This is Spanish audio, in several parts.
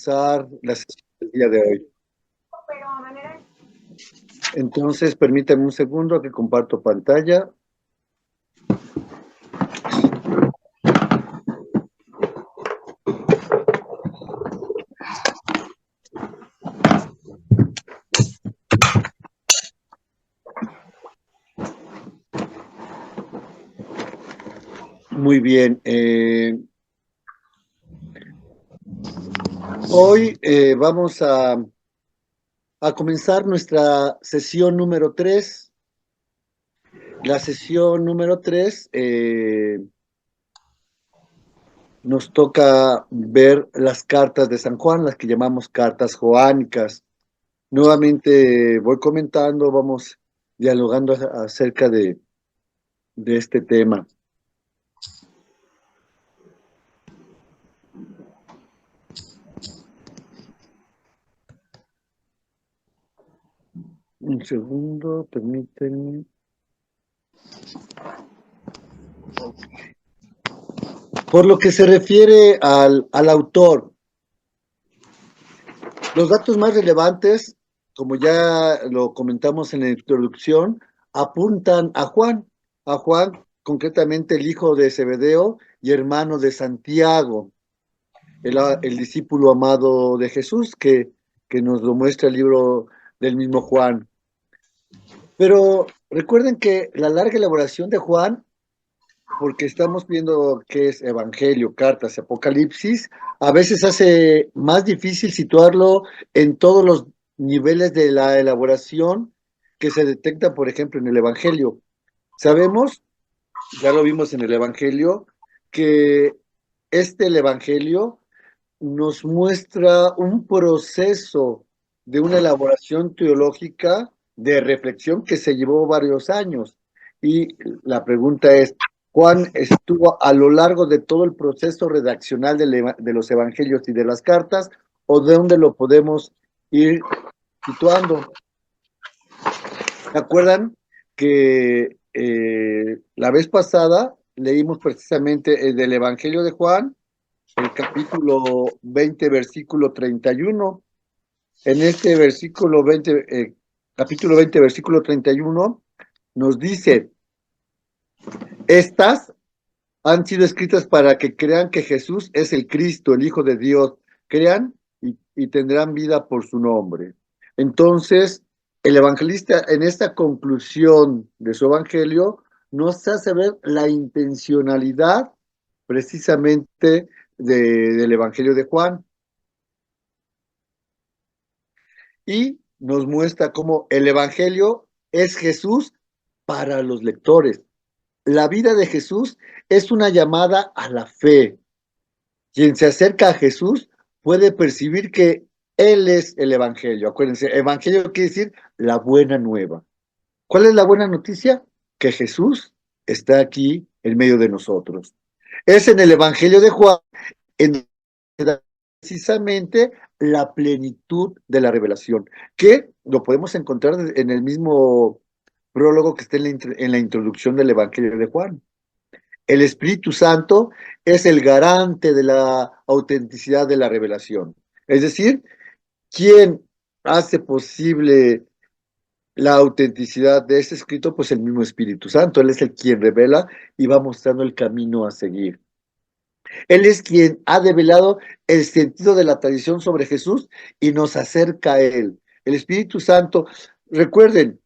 comenzar la sesión del día de hoy. Entonces, permítame un segundo que comparto pantalla. Muy bien. Hoy vamos a comenzar nuestra sesión número 3. La sesión número 3 nos toca ver las cartas de San Juan, las que llamamos cartas joánicas. Nuevamente voy comentando, vamos dialogando acerca de este tema. Un segundo, permítanme. Por lo que se refiere al autor, los datos más relevantes, como ya lo comentamos en la introducción, apuntan a Juan concretamente el hijo de Zebedeo y hermano de Santiago, el discípulo amado de Jesús, que nos lo muestra el libro del mismo Juan. Pero recuerden que la larga elaboración de Juan, porque estamos viendo que es Evangelio, cartas, Apocalipsis, a veces hace más difícil situarlo en todos los niveles de la elaboración que se detecta, por ejemplo, en el Evangelio. Sabemos, ya lo vimos en el Evangelio, que el Evangelio nos muestra un proceso de una elaboración teológica de reflexión que se llevó varios años. Y la pregunta es, ¿Juan estuvo a lo largo de todo el proceso redaccional de los evangelios y de las cartas, o de dónde lo podemos ir situando? ¿Se acuerdan que la vez pasada leímos precisamente del Evangelio de Juan, el capítulo 20, versículo 31? En este capítulo 20, versículo 31, nos dice, estas han sido escritas para que crean que Jesús es el Cristo, el Hijo de Dios. Crean y tendrán vida por su nombre. Entonces, el evangelista en esta conclusión de su evangelio nos hace ver la intencionalidad precisamente del evangelio de Juan y nos muestra cómo el evangelio es Jesús para los lectores. La vida de Jesús es una llamada a la fe. Quien se acerca a Jesús puede percibir que Él es el Evangelio. Acuérdense, Evangelio quiere decir la buena nueva. ¿Cuál es la buena noticia? Que Jesús está aquí en medio de nosotros. Es en el Evangelio de Juan en donde se da precisamente la plenitud de la revelación, que lo podemos encontrar en el mismo prólogo que está en la introducción del Evangelio de Juan. El Espíritu Santo es el garante de la autenticidad de la revelación. Es decir, ¿quién hace posible la autenticidad de este escrito? Pues el mismo Espíritu Santo. Él es el quien revela y va mostrando el camino a seguir. Él es quien ha develado el sentido de la tradición sobre Jesús y nos acerca a Él. El Espíritu Santo, recuerden,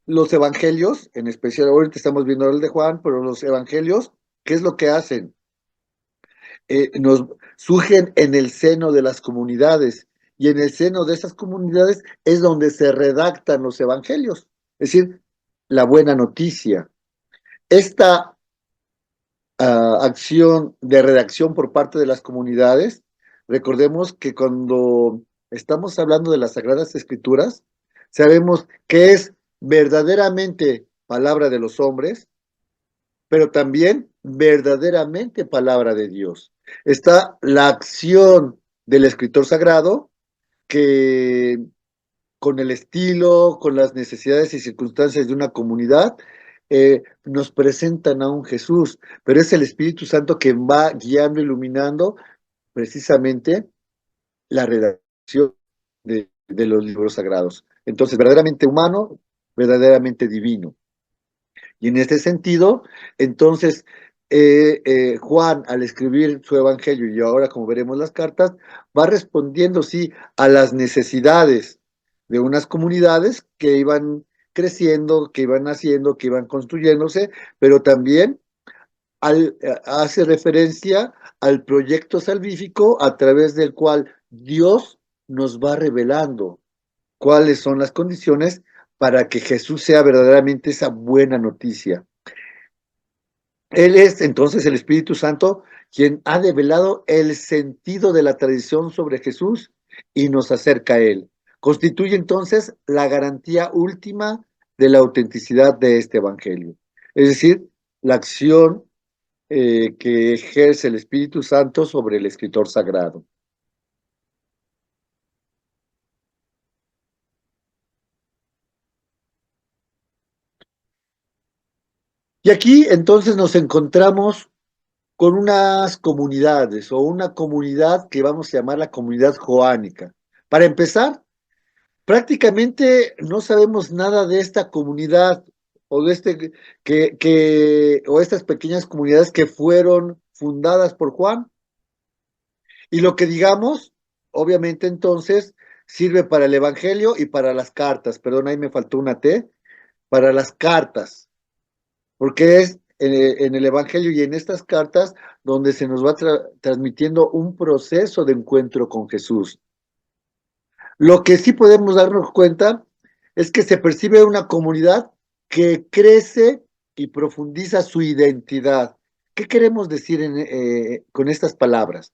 los evangelios, en especial ahorita estamos viendo el de Juan, pero los evangelios, ¿qué es lo que hacen? Nos surgen en el seno de las comunidades y en el seno de esas comunidades es donde se redactan los evangelios, es decir, la buena noticia. Esta acción de redacción por parte de las comunidades, recordemos que cuando estamos hablando de las Sagradas Escrituras, sabemos que es verdaderamente palabra de los hombres, pero también verdaderamente palabra de Dios. Está la acción del escritor sagrado que con el estilo, con las necesidades y circunstancias de una comunidad, nos presentan a un Jesús, pero es el Espíritu Santo que va guiando, iluminando precisamente la redacción de los libros sagrados. Entonces, verdaderamente humano, verdaderamente divino. Y en este sentido, entonces, Juan, al escribir su evangelio, y ahora como veremos las cartas, va respondiendo, sí, a las necesidades de unas comunidades que iban creciendo, que iban naciendo, que iban construyéndose, pero también hace referencia al proyecto salvífico a través del cual Dios nos va revelando cuáles son las condiciones para que Jesús sea verdaderamente esa buena noticia. Él es entonces el Espíritu Santo quien ha develado el sentido de la tradición sobre Jesús y nos acerca a Él. Constituye entonces la garantía última de la autenticidad de este Evangelio. Es decir, la acción que ejerce el Espíritu Santo sobre el escritor sagrado. Y aquí entonces nos encontramos con unas comunidades o una comunidad que vamos a llamar la comunidad joánica. Para empezar, prácticamente no sabemos nada de esta comunidad o de o estas pequeñas comunidades que fueron fundadas por Juan. Y lo que digamos, obviamente entonces, sirve para el Evangelio y para las cartas. Perdón, ahí me faltó una T, para las cartas, porque es en el Evangelio y en estas cartas donde se nos va transmitiendo un proceso de encuentro con Jesús. Lo que sí podemos darnos cuenta es que se percibe una comunidad que crece y profundiza su identidad. ¿Qué queremos decir con estas palabras?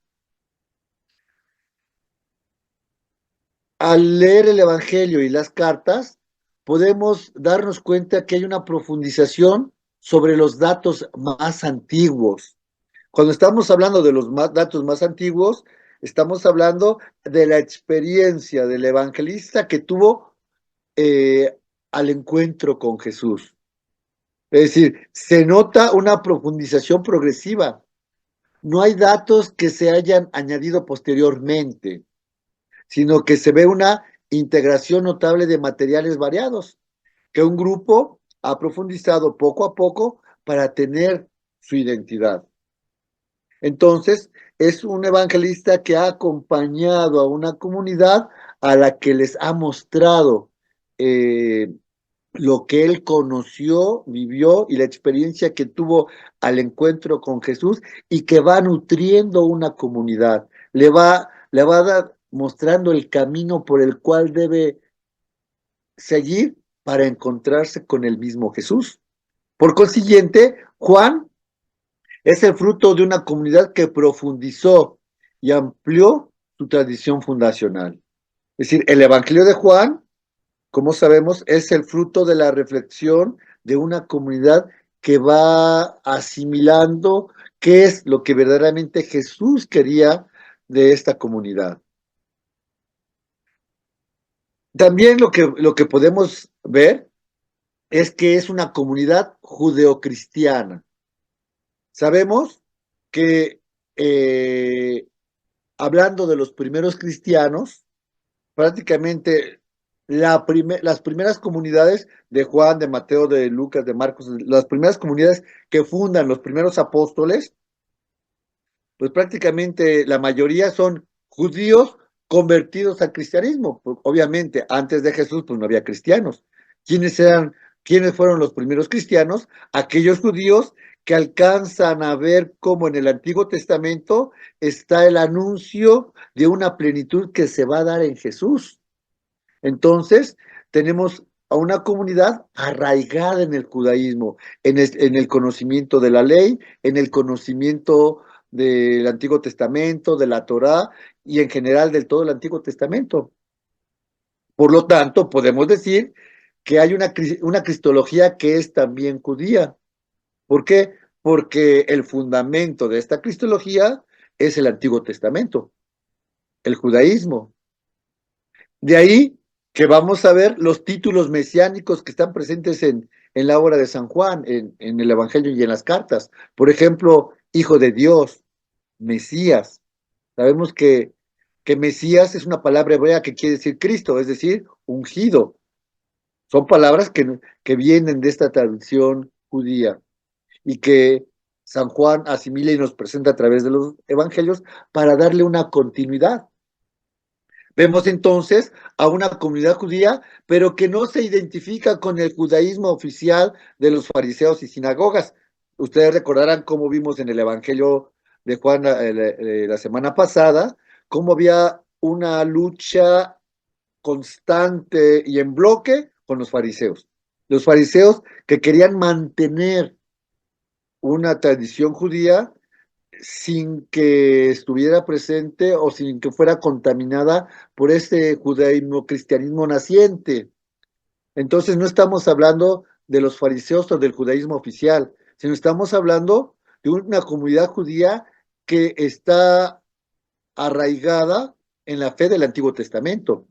Al leer el Evangelio y las cartas, podemos darnos cuenta que hay una profundización sobre los datos más antiguos. Cuando estamos hablando de los datos más antiguos, estamos hablando de la experiencia del evangelista que tuvo al encuentro con Jesús. Es decir, se nota una profundización progresiva. No hay datos que se hayan añadido posteriormente, sino que se ve una integración notable de materiales variados, que un grupo ha profundizado poco a poco para tener su identidad. Entonces, es un evangelista que ha acompañado a una comunidad a la que les ha mostrado lo que él conoció, vivió y la experiencia que tuvo al encuentro con Jesús y que va nutriendo una comunidad. Le va a dar, mostrando el camino por el cual debe seguir para encontrarse con el mismo Jesús. Por consiguiente, Juan es el fruto de una comunidad que profundizó y amplió su tradición fundacional. Es decir, el Evangelio de Juan, como sabemos, es el fruto de la reflexión de una comunidad que va asimilando qué es lo que verdaderamente Jesús quería de esta comunidad. También lo que podemos ver es que es una comunidad judeocristiana. Sabemos que hablando de los primeros cristianos, prácticamente las primeras comunidades de Juan, de Mateo, de Lucas, de Marcos, las primeras comunidades que fundan los primeros apóstoles, pues prácticamente la mayoría son judíos convertidos al cristianismo. Pues, obviamente, antes de Jesús, pues no había cristianos. ¿Quiénes eran, quiénes fueron los primeros cristianos? Aquellos judíos que alcanzan a ver cómo en el Antiguo Testamento está el anuncio de una plenitud que se va a dar en Jesús. Entonces, tenemos a una comunidad arraigada en el judaísmo, en el conocimiento de la ley, en el conocimiento del Antiguo Testamento, de la Torá y en general del todo el Antiguo Testamento. Por lo tanto, podemos decir que hay una cristología que es también judía. ¿Por qué? Porque el fundamento de esta cristología es el Antiguo Testamento, el judaísmo. De ahí que vamos a ver los títulos mesiánicos que están presentes en la obra de San Juan, en el Evangelio y en las cartas. Por ejemplo, Hijo de Dios, Mesías. Sabemos que que Mesías es una palabra hebrea que quiere decir Cristo, es decir, ungido. Son palabras que vienen de esta tradición judía y que San Juan asimila y nos presenta a través de los evangelios para darle una continuidad. Vemos entonces a una comunidad judía, pero que no se identifica con el judaísmo oficial de los fariseos y sinagogas. Ustedes recordarán cómo vimos en el Evangelio de Juan la semana pasada, cómo había una lucha constante y en bloque con los fariseos. Los fariseos que querían mantener una tradición judía sin que estuviera presente o sin que fuera contaminada por ese judaísmo cristianismo naciente. Entonces no estamos hablando de los fariseos o del judaísmo oficial, sino estamos hablando de una comunidad judía que está arraigada en la fe del Antiguo Testamento.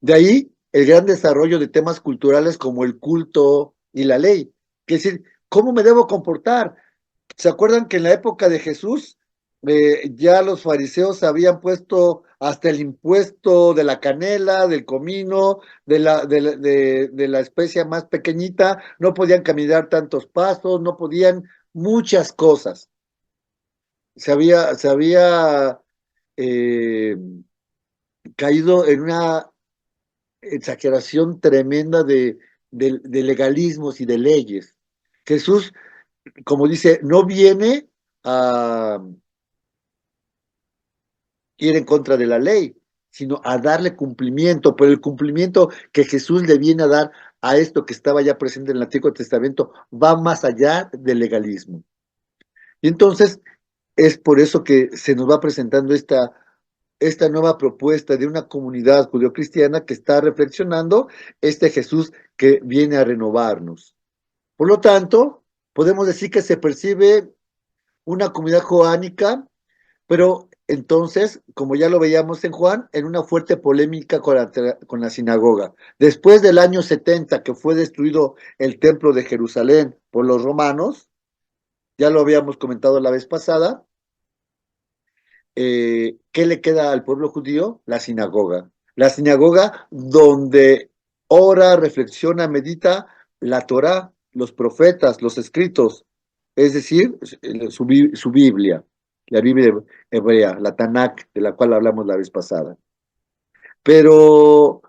De ahí el gran desarrollo de temas culturales como el culto y la ley. Es decir, ¿cómo me debo comportar? ¿Se acuerdan que en la época de Jesús ya los fariseos habían puesto hasta el impuesto de la canela, del comino, de la especia más pequeñita? No podían caminar tantos pasos, no podían muchas cosas. Se había eh, caído en una exageración tremenda de legalismos y de leyes. Jesús, como dice, no viene a ir en contra de la ley, sino a darle cumplimiento, pero el cumplimiento que Jesús le viene a dar a esto que estaba ya presente en el Antiguo Testamento va más allá del legalismo. Y entonces es por eso que se nos va presentando esta nueva propuesta de una comunidad judeocristiana que está reflexionando este Jesús que viene a renovarnos. Por lo tanto, podemos decir que se percibe una comunidad joánica, pero entonces, como ya lo veíamos en Juan, en una fuerte polémica con la sinagoga. Después del año 70, que fue destruido el templo de Jerusalén por los romanos, ya lo habíamos comentado la vez pasada, ¿qué le queda al pueblo judío? La sinagoga. La sinagoga donde ora, reflexiona, medita la Torá, los profetas, los escritos, es decir, su Biblia, la Biblia hebrea, la Tanakh, de la cual hablamos la vez pasada. Pero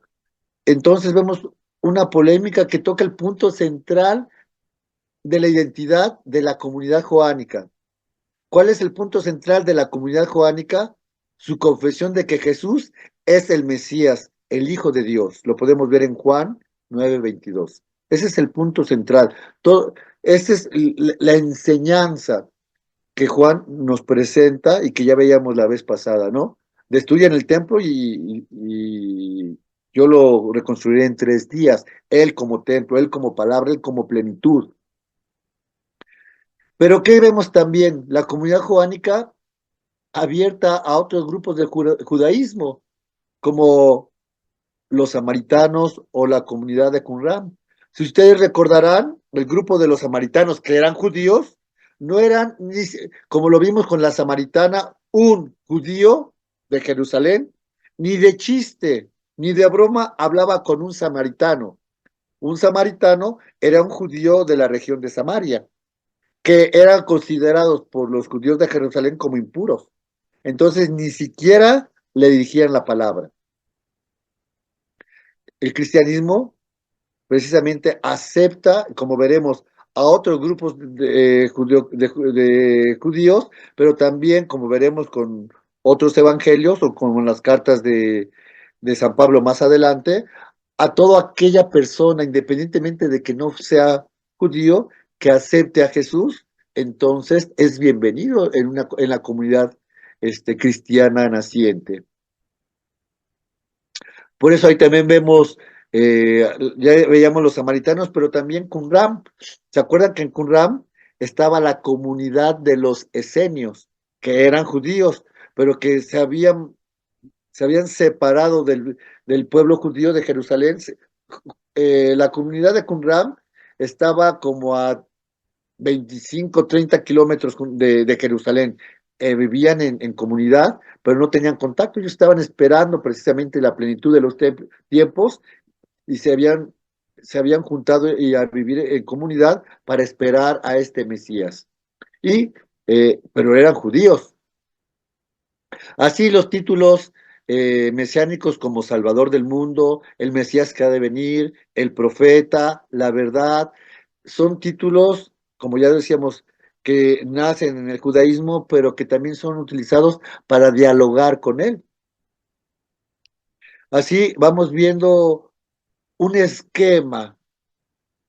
entonces vemos una polémica que toca el punto central de la identidad de la comunidad joánica. ¿Cuál es el punto central de la comunidad joánica? Su confesión de que Jesús es el Mesías, el Hijo de Dios. Lo podemos ver en Juan 9:22. Ese es el punto central. Esa es la enseñanza que Juan nos presenta y que ya veíamos la vez pasada, ¿no? Destruyan el templo y yo lo reconstruiré en 3 días. Él como templo, él como palabra, él como plenitud. Pero ¿qué vemos también? La comunidad joánica abierta a otros grupos del judaísmo, como los samaritanos o la comunidad de Qumran. Si ustedes recordarán, el grupo de los samaritanos que eran judíos, no eran, como lo vimos con la samaritana, un judío de Jerusalén, ni de chiste, ni de broma hablaba con un samaritano. Un samaritano era un judío de la región de Samaria, que eran considerados por los judíos de Jerusalén como impuros. Entonces ni siquiera le dirigían la palabra. El cristianismo precisamente acepta, como veremos, a otros grupos de judíos, pero también, como veremos con otros evangelios o con las cartas de San Pablo más adelante, a toda aquella persona, independientemente de que no sea judío, que acepte a Jesús, entonces es bienvenido en la comunidad cristiana naciente. Por eso ahí también vemos, ya veíamos los samaritanos, pero también Qumran. ¿Se acuerdan que en Qumran estaba la comunidad de los esenios, que eran judíos, pero que se habían separado del pueblo judío de Jerusalén? La comunidad de Qumran estaba como a 25, 30 kilómetros de Jerusalén. vivían en comunidad, pero no tenían contacto. Ellos estaban esperando precisamente la plenitud de los tiempos y se habían juntado y a vivir en comunidad para esperar a este Mesías. Y, pero eran judíos. Así los títulos mesiánicos como Salvador del mundo, el Mesías que ha de venir, el profeta, la verdad, son títulos, como ya decíamos, que nacen en el judaísmo, pero que también son utilizados para dialogar con él. Así vamos viendo un esquema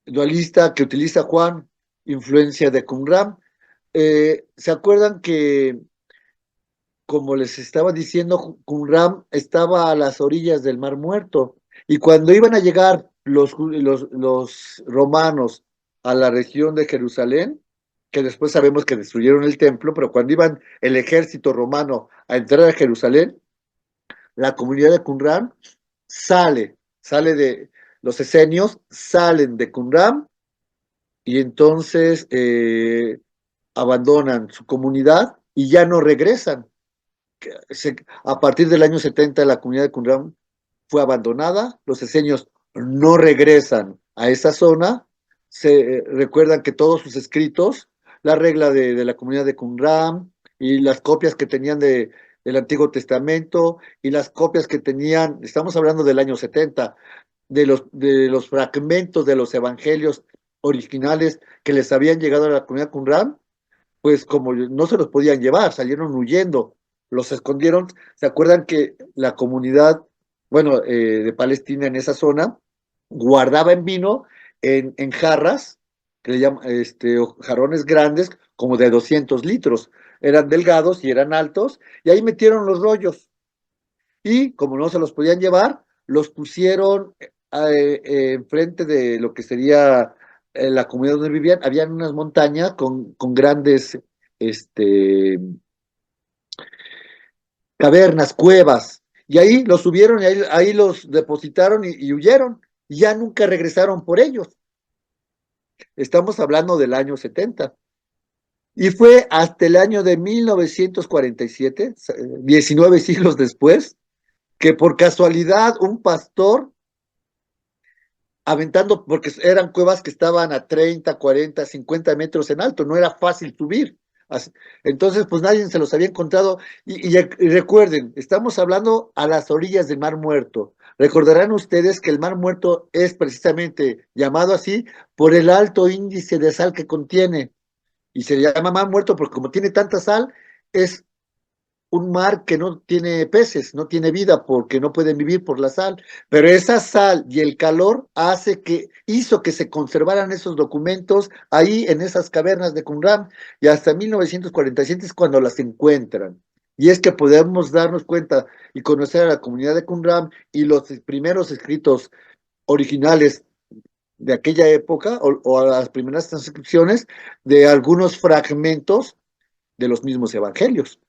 dualista que utiliza Juan, influencia de Qumran. ¿Se acuerdan que, como les estaba diciendo, Qumran estaba a las orillas del Mar Muerto? Y cuando iban a llegar los romanos a la región de Jerusalén, que después sabemos que destruyeron el templo, pero cuando iban el ejército romano a entrar a Jerusalén, la comunidad de Qumran sale de los esenios, salen de Qumran y entonces abandonan su comunidad y ya no regresan. A partir del año 70 la comunidad de Qumran fue abandonada, los esenios no regresan a esa zona, se recuerdan que todos sus escritos, la regla de la comunidad de Qumran y las copias que tenían del Antiguo Testamento y las copias que tenían, estamos hablando del año 70, de los fragmentos de los evangelios originales que les habían llegado a la comunidad Qumran, pues como no se los podían llevar, salieron huyendo, los escondieron. ¿Se acuerdan que la comunidad, bueno, de Palestina en esa zona, guardaba en vino en jarras, que le llaman, jarrones grandes, como de 200 litros? Eran delgados y eran altos, y ahí metieron los rollos. Y como no se los podían llevar, los pusieron enfrente de lo que sería la comunidad donde vivían. Habían unas montañas con grandes este, cavernas, cuevas, y ahí los subieron y ahí los depositaron y huyeron, y ya nunca regresaron por ellos. Estamos hablando del año 70. Y fue hasta el año de 1947, 19 siglos después, que por casualidad un pastor aventando, porque eran cuevas que estaban a 30, 40, 50 metros en alto, no era fácil subir. Entonces, pues nadie se los había encontrado. Y recuerden, estamos hablando a las orillas del Mar Muerto. Recordarán ustedes que el Mar Muerto es precisamente llamado así por el alto índice de sal que contiene. Y se llama Mar Muerto porque como tiene tanta sal, es un mar que no tiene peces, no tiene vida porque no pueden vivir por la sal, pero esa sal y el calor hizo que se conservaran esos documentos ahí en esas cavernas de Qumran y hasta 1947 es cuando las encuentran. Y es que podemos darnos cuenta y conocer a la comunidad de Qumran y los primeros escritos originales de aquella época o a las primeras transcripciones de algunos fragmentos de los mismos evangelios.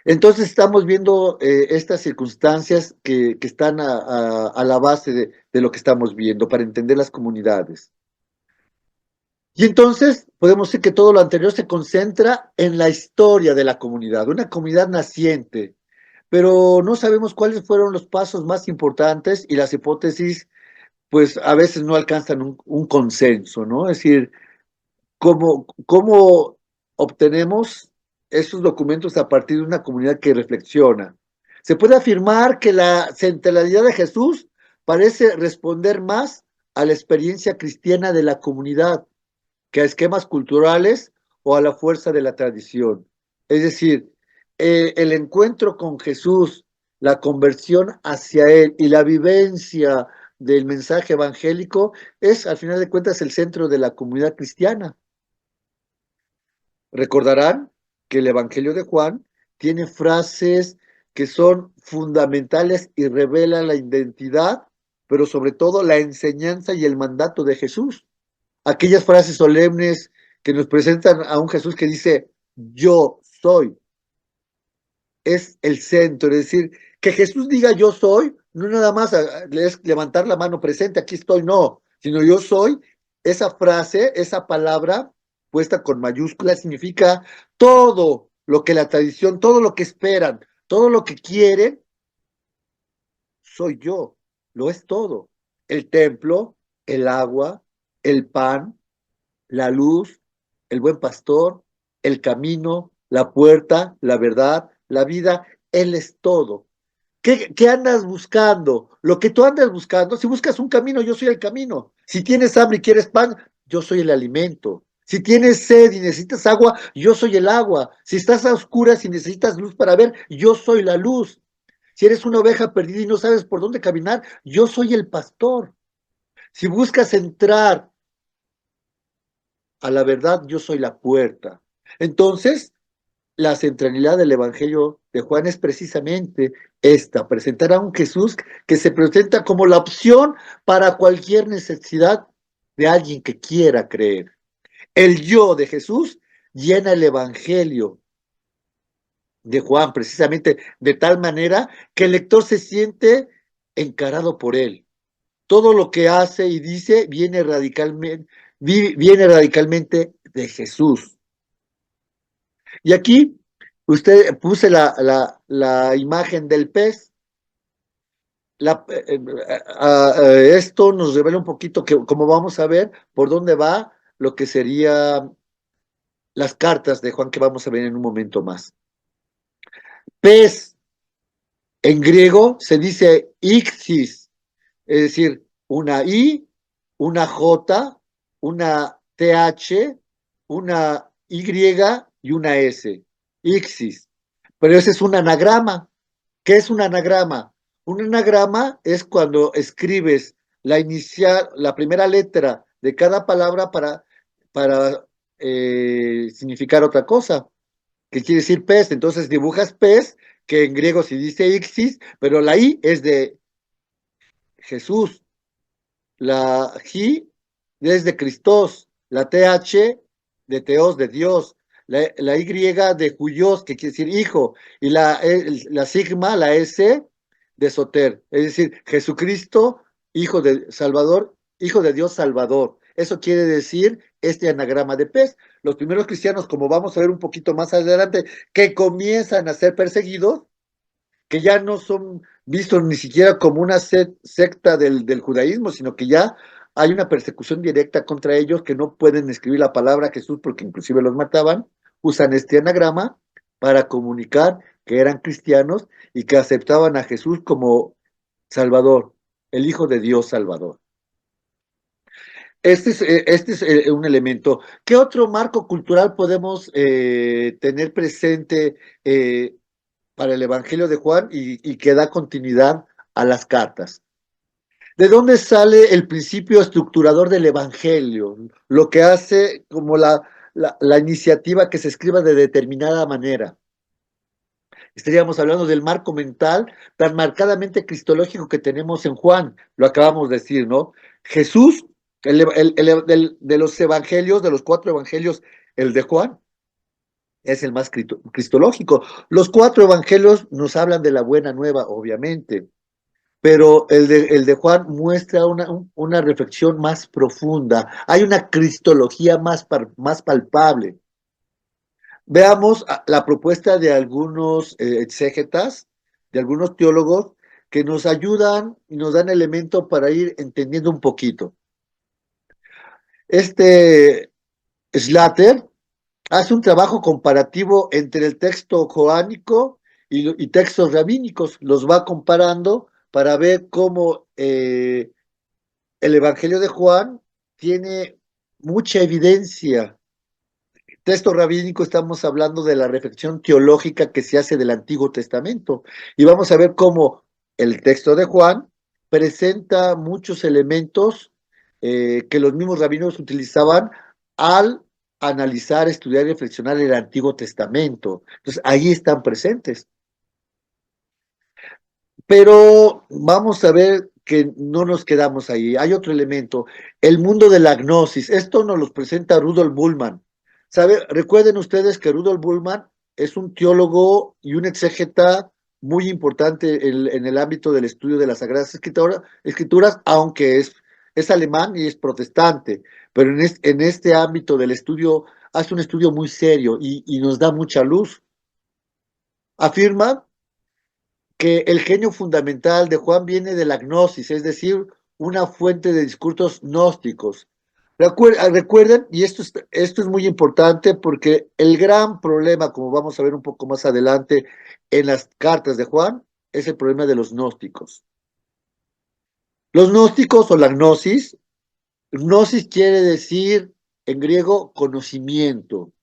Entonces estamos viendo estas circunstancias que están a la base de lo que estamos viendo para entender las comunidades. Y entonces podemos decir que todo lo anterior se concentra en la historia de la comunidad, una comunidad naciente, pero no sabemos cuáles fueron los pasos más importantes y las hipótesis, pues a veces no alcanzan un consenso, ¿no? Es decir, cómo obtenemos esos documentos a partir de una comunidad que reflexiona. Se puede afirmar que la centralidad de Jesús parece responder más a la experiencia cristiana de la comunidad que a esquemas culturales o a la fuerza de la tradición. Es decir, el encuentro con Jesús, la conversión hacia Él y la vivencia del mensaje evangélico es, al final de cuentas, el centro de la comunidad cristiana. Recordarán que el Evangelio de Juan tiene frases que son fundamentales y revelan la identidad, pero sobre todo la enseñanza y el mandato de Jesús. Aquellas frases solemnes que nos presentan a un Jesús que dice, yo soy, es el centro, es decir, que Jesús diga yo soy, no nada más es levantar la mano presente, aquí estoy, no, sino yo soy, esa frase, esa palabra puesta con mayúsculas significa todo lo que la tradición, todo lo que esperan, todo lo que quieren, soy yo, lo es todo. El templo, el agua, el pan, la luz, el buen pastor, el camino, la puerta, la verdad, la vida, Él es todo. ¿Qué andas buscando? Lo que tú andas buscando, si buscas un camino, yo soy el camino. Si tienes hambre y quieres pan, yo soy el alimento. Si tienes sed y necesitas agua, yo soy el agua. Si estás a oscuras y necesitas luz para ver, yo soy la luz. Si eres una oveja perdida y no sabes por dónde caminar, yo soy el pastor. Si buscas entrar a la verdad, yo soy la puerta. Entonces, la centralidad del Evangelio de Juan es precisamente esta, presentar a un Jesús que se presenta como la opción para cualquier necesidad de alguien que quiera creer. El yo de Jesús llena el Evangelio de Juan precisamente de tal manera que el lector se siente encarado por él. Todo lo que hace y dice viene radicalmente de Jesús. Y aquí usted puse la imagen del pez. Esto nos revela un poquito que, como vamos a ver, por dónde va lo que serían las cartas de Juan que vamos a ver en un momento más. Pez en griego se dice ixis, es decir, una I, una J, una TH, una Y y una S. Ixis. Pero ese es un anagrama. ¿Qué es un anagrama? Un anagrama es cuando escribes la primera letra de cada palabra para significar otra cosa, que quiere decir pez. Entonces dibujas pez, que en griego se dice ixis, pero la I es de Jesús, la J es de Cristos, la TH de Teos, de Dios, la Y de Juyos, que quiere decir hijo, y la sigma, la S de Soter, es decir, Jesucristo, hijo de Salvador, hijo de Dios Salvador. Eso quiere decir este anagrama de pez. Los primeros cristianos, como vamos a ver un poquito más adelante, que comienzan a ser perseguidos, que ya no son vistos ni siquiera como una secta del judaísmo, sino que ya hay una persecución directa contra ellos, que no pueden escribir la palabra Jesús porque inclusive los mataban, usan este anagrama para comunicar que eran cristianos y que aceptaban a Jesús como Salvador, el Hijo de Dios Salvador. Este es un elemento. ¿Qué otro marco cultural podemos tener presente para el Evangelio de Juan y que da continuidad a las cartas? ¿De dónde sale el principio estructurador del Evangelio? Lo que hace como la iniciativa que se escriba de determinada manera. Estaríamos hablando del marco mental tan marcadamente cristológico que tenemos en Juan, lo acabamos de decir, ¿no? Jesús, de los evangelios, de los 4 evangelios, el de Juan es el más cristológico. Los 4 evangelios nos hablan de la buena nueva, obviamente, pero el de Juan muestra una reflexión más profunda. Hay una cristología más palpable. Veamos la propuesta de algunos exégetas, de algunos teólogos, que nos ayudan y nos dan elemento para ir entendiendo un poquito. Este Slater hace un trabajo comparativo entre el texto joánico y textos rabínicos, los va comparando para ver cómo el Evangelio de Juan tiene mucha evidencia. Texto rabínico, estamos hablando de la reflexión teológica que se hace del Antiguo Testamento, y vamos a ver cómo el texto de Juan presenta muchos elementos que los mismos rabinos utilizaban al analizar, estudiar y reflexionar el Antiguo Testamento. Entonces, ahí están presentes. Pero vamos a ver que no nos quedamos ahí. Hay otro elemento, el mundo de la gnosis. Esto nos lo presenta Rudolf Bultmann. Recuerden ustedes que Rudolf Bultmann es un teólogo y un exégeta muy importante en el ámbito del estudio de las Sagradas Escrituras, aunque es alemán y es protestante, pero en este ámbito del estudio hace un estudio muy serio y nos da mucha luz afirma que el genio fundamental de Juan viene de la gnosis, es decir, una fuente de discursos gnósticos. Recuerden, y esto es muy importante porque el gran problema, como vamos a ver un poco más adelante en las cartas de Juan, es el problema de los gnósticos. Los gnósticos o la gnosis, gnosis quiere decir en griego conocimiento.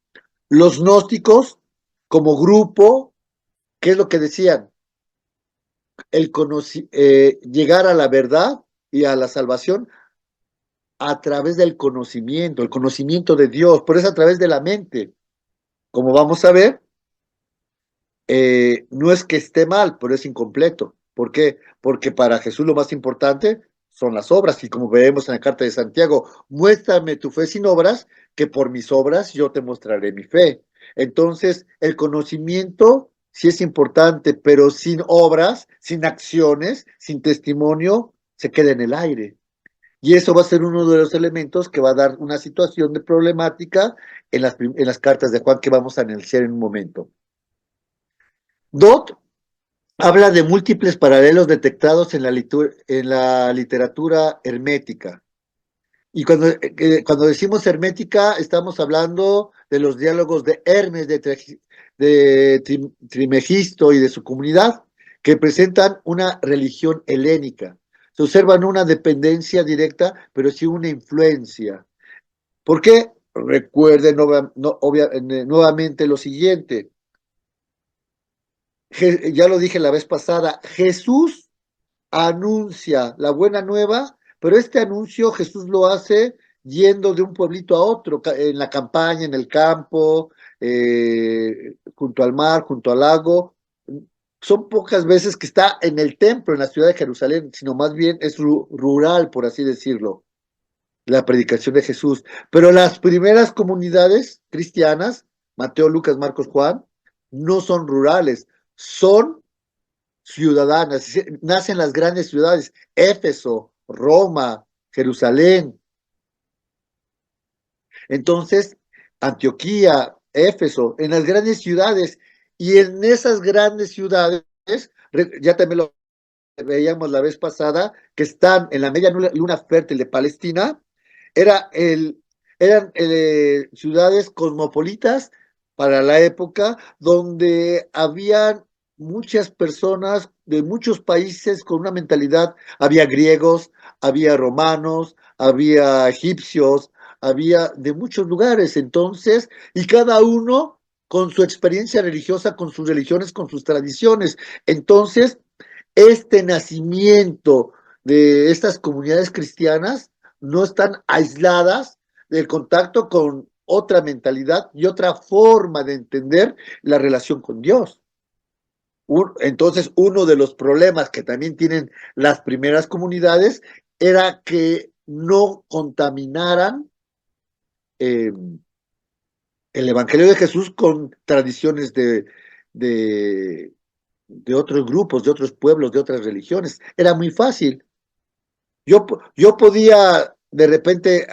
Los gnósticos, como grupo, ¿qué es lo que decían? Llegar a la verdad y a la salvación a través del conocimiento, el conocimiento de Dios, por eso a través de la mente. Como vamos a ver, no es que esté mal, pero es incompleto. ¿Por qué? Porque para Jesús lo más importante son las obras, y como vemos en la carta de Santiago, muéstrame tu fe sin obras, que por mis obras yo te mostraré mi fe. Entonces, el conocimiento sí es importante, pero sin obras, sin acciones, sin testimonio, se queda en el aire. Y eso va a ser uno de los elementos que va a dar una situación de problemática en las cartas de Juan que vamos a analizar en un momento. Dot habla de múltiples paralelos detectados en la literatura hermética. Y cuando decimos hermética, estamos hablando de los diálogos de Hermes, de Trimegisto y de su comunidad, que presentan una religión helénica. Se observa no una dependencia directa, pero sí una influencia. ¿Por qué? Recuerden nuevamente lo siguiente. Ya lo dije la vez pasada, Jesús anuncia la buena nueva, pero este anuncio Jesús lo hace yendo de un pueblito a otro, en la campaña, en el campo, junto al mar, junto al lago. Son pocas veces que está en el templo, en la ciudad de Jerusalén, sino más bien es rural, por así decirlo, la predicación de Jesús. Pero las primeras comunidades cristianas, Mateo, Lucas, Marcos, Juan, no son rurales, son ciudadanas, nacen las grandes ciudades, Éfeso, Roma, Jerusalén. Entonces, Antioquía, Éfeso, en las grandes ciudades, y en esas grandes ciudades, ya también lo veíamos la vez pasada, que están en la media luna fértil de Palestina, era eran ciudades cosmopolitas para la época, donde habían muchas personas de muchos países con una mentalidad, había griegos, había romanos, había egipcios, había de muchos lugares, entonces, y cada uno con su experiencia religiosa, con sus religiones, con sus tradiciones. Entonces, este nacimiento de estas comunidades cristianas no están aisladas del contacto con otra mentalidad y otra forma de entender la relación con Dios. Entonces, uno de los problemas que también tienen las primeras comunidades era que no contaminaran eh, el Evangelio de Jesús con tradiciones de, de otros grupos, de otros pueblos, de otras religiones. Era muy fácil. Yo podía de repente,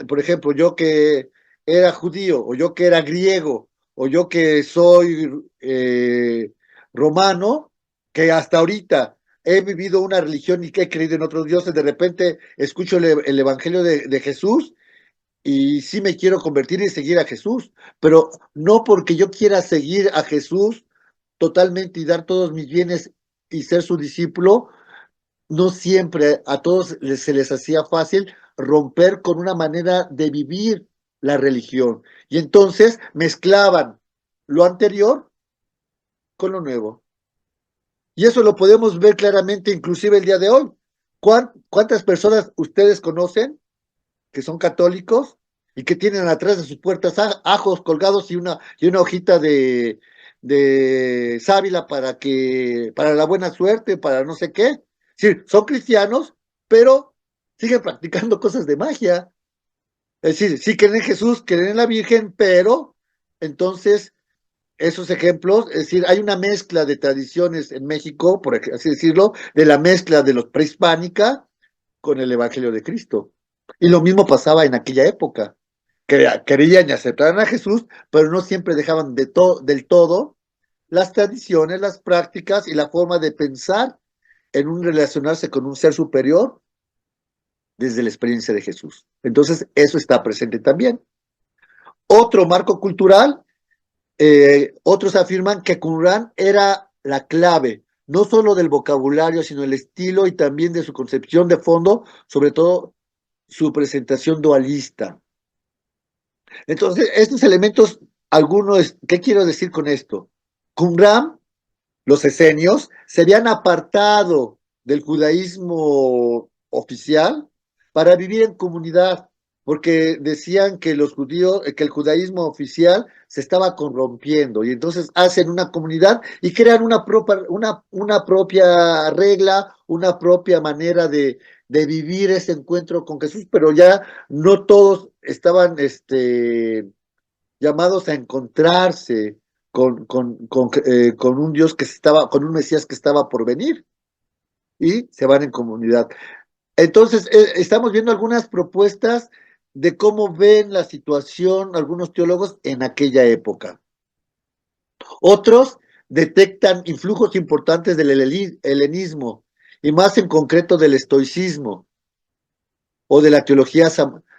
por ejemplo, yo que era judío, o yo que era griego, o yo que soy romano, que hasta ahorita he vivido una religión y que he creído en otros dioses, de repente escucho el Evangelio de Jesús y sí me quiero convertir y seguir a Jesús, pero no porque yo quiera seguir a Jesús totalmente y dar todos mis bienes y ser su discípulo, no siempre a todos se les hacía fácil romper con una manera de vivir la religión. Y entonces mezclaban lo anterior con lo nuevo. Y eso lo podemos ver claramente inclusive el día de hoy. ¿Cuántas personas ustedes conocen que son católicos y que tienen atrás de sus puertas ajos colgados y una hojita de sábila para la buena suerte, para no sé qué? Sí, son cristianos, pero siguen practicando cosas de magia. Es decir, sí creen en Jesús, creen en la Virgen, pero entonces esos ejemplos, es decir, hay una mezcla de tradiciones en México, por así decirlo, de la mezcla de los prehispánica con el Evangelio de Cristo. Y lo mismo pasaba en aquella época. Querían y aceptaban a Jesús, pero no siempre dejaban del todo las tradiciones, las prácticas y la forma de pensar en un relacionarse con un ser superior desde la experiencia de Jesús. Entonces, eso está presente también. Otro marco cultural, otros afirman que Qumran era la clave, no solo del vocabulario, sino el estilo y también de su concepción de fondo, sobre todo su presentación dualista. Entonces, estos elementos, algunos, ¿qué quiero decir con esto? Qumran, los esenios, se habían apartado del judaísmo oficial para vivir en comunidad, porque decían que los judíos, que el judaísmo oficial se estaba corrompiendo, y entonces hacen una comunidad y crean una propia regla, una propia manera de vivir ese encuentro con Jesús, pero ya no todos estaban llamados a encontrarse con un Dios que estaba, con un Mesías que estaba por venir, y se van en comunidad. Entonces, estamos viendo algunas propuestas de cómo ven la situación algunos teólogos en aquella época. Otros detectan influjos importantes del helenismo, y más en concreto del estoicismo o de la teología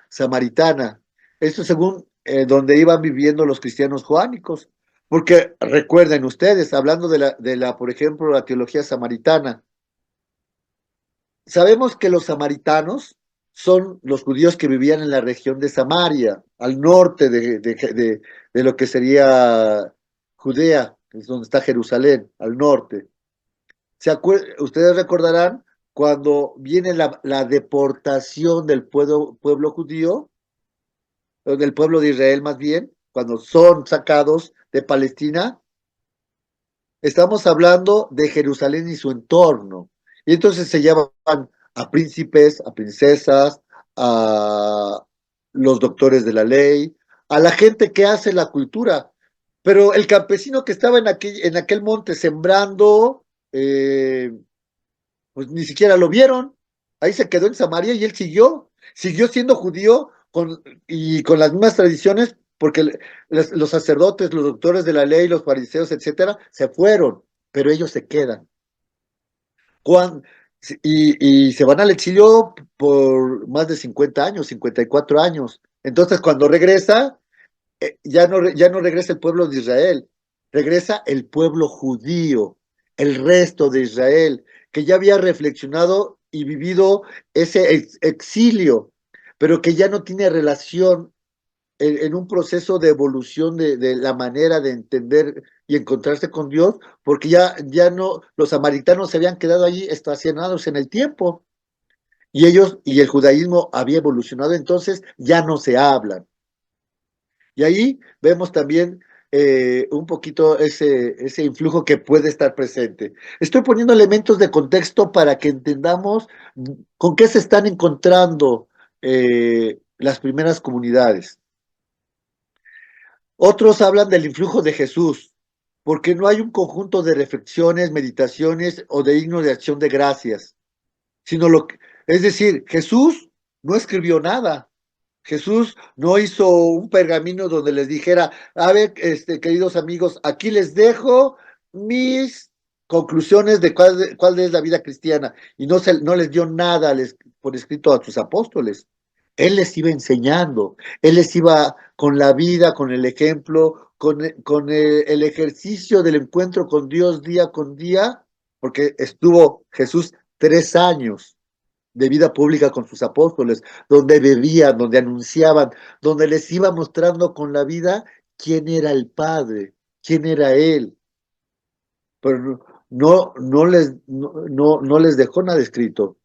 samaritana. Esto según donde iban viviendo los cristianos joánicos. Porque recuerden ustedes, hablando por ejemplo, la teología samaritana, sabemos que los samaritanos son los judíos que vivían en la región de Samaria, al norte de lo que sería Judea, que es donde está Jerusalén, al norte. Ustedes recordarán cuando viene la deportación del pueblo judío, o del pueblo de Israel más bien, cuando son sacados de Palestina, estamos hablando de Jerusalén y su entorno. Y entonces se llevan a príncipes, a princesas, a los doctores de la ley, a la gente que hace la cultura. Pero el campesino que estaba en aquel monte sembrando, pues ni siquiera lo vieron. Ahí se quedó en Samaria y él siguió siendo judío y con las mismas tradiciones, porque los sacerdotes, los doctores de la ley, los fariseos, etcétera, se fueron, pero ellos se quedan. Cuando, y se van al exilio por más de 50 años, 54 años. Entonces, cuando regresa, ya no regresa el pueblo de Israel, regresa el pueblo judío, el resto de Israel, que ya había reflexionado y vivido ese exilio, pero que ya no tiene relación en un proceso de evolución de la manera de entender y encontrarse con Dios, porque ya no, los samaritanos se habían quedado allí estacionados en el tiempo, y ellos y el judaísmo había evolucionado, entonces ya no se hablan. Y ahí vemos también un poquito ese influjo que puede estar presente. Estoy poniendo elementos de contexto para que entendamos con qué se están encontrando las primeras comunidades. Otros hablan del influjo de Jesús, porque no hay un conjunto de reflexiones, meditaciones o de himnos de acción de gracias, sino es decir, Jesús no escribió nada. Jesús no hizo un pergamino donde les dijera, a ver, queridos amigos, aquí les dejo mis conclusiones de cuál es la vida cristiana, y no les dio nada por escrito a sus apóstoles. Él les iba enseñando, él les iba con la vida, con el ejemplo, con el ejercicio del encuentro con Dios día con día, porque estuvo Jesús 3 años de vida pública con sus apóstoles, donde bebían, donde anunciaban, donde les iba mostrando con la vida quién era el Padre, quién era Él. Pero no les dejó nada escrito,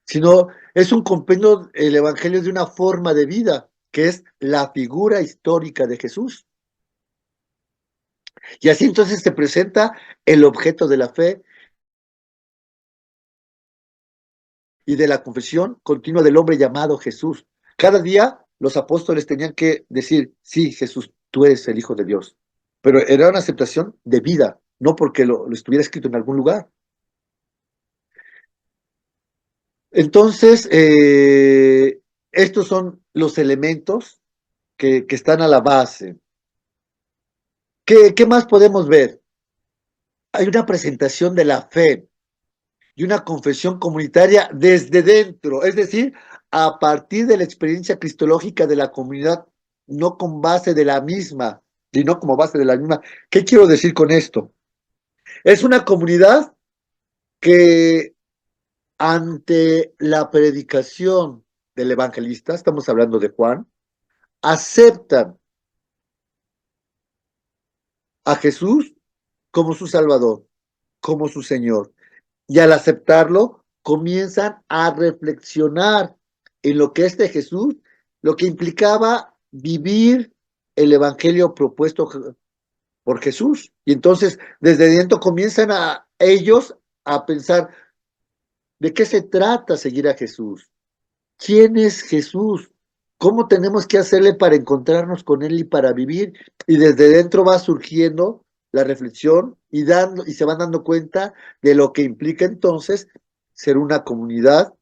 sino es un compendio, el Evangelio, de una forma de vida, que es la figura histórica de Jesús. Y así entonces se presenta el objeto de la fe y de la confesión continua del hombre llamado Jesús. Cada día los apóstoles tenían que decir, sí, Jesús, tú eres el Hijo de Dios. Pero era una aceptación de vida, no porque lo estuviera escrito en algún lugar. Entonces, estos son los elementos que están a la base. ¿Qué más podemos ver? Hay una presentación de la fe y una confesión comunitaria desde dentro, es decir, a partir de la experiencia cristológica de la comunidad, no con base de la misma, sino como base de la misma. ¿Qué quiero decir con esto? Es una comunidad que ante la predicación del evangelista, estamos hablando de Juan, aceptan a Jesús como su Salvador, como su Señor. Y al aceptarlo, comienzan a reflexionar en lo que este Jesús, lo que implicaba vivir el evangelio propuesto por Jesús. Y entonces, desde dentro comienzan a ellos a pensar, ¿de qué se trata seguir a Jesús? ¿Quién es Jesús? ¿Cómo tenemos que hacerle para encontrarnos con Él y para vivir? Y desde dentro va surgiendo la reflexión y se van dando cuenta de lo que implica entonces ser una comunidad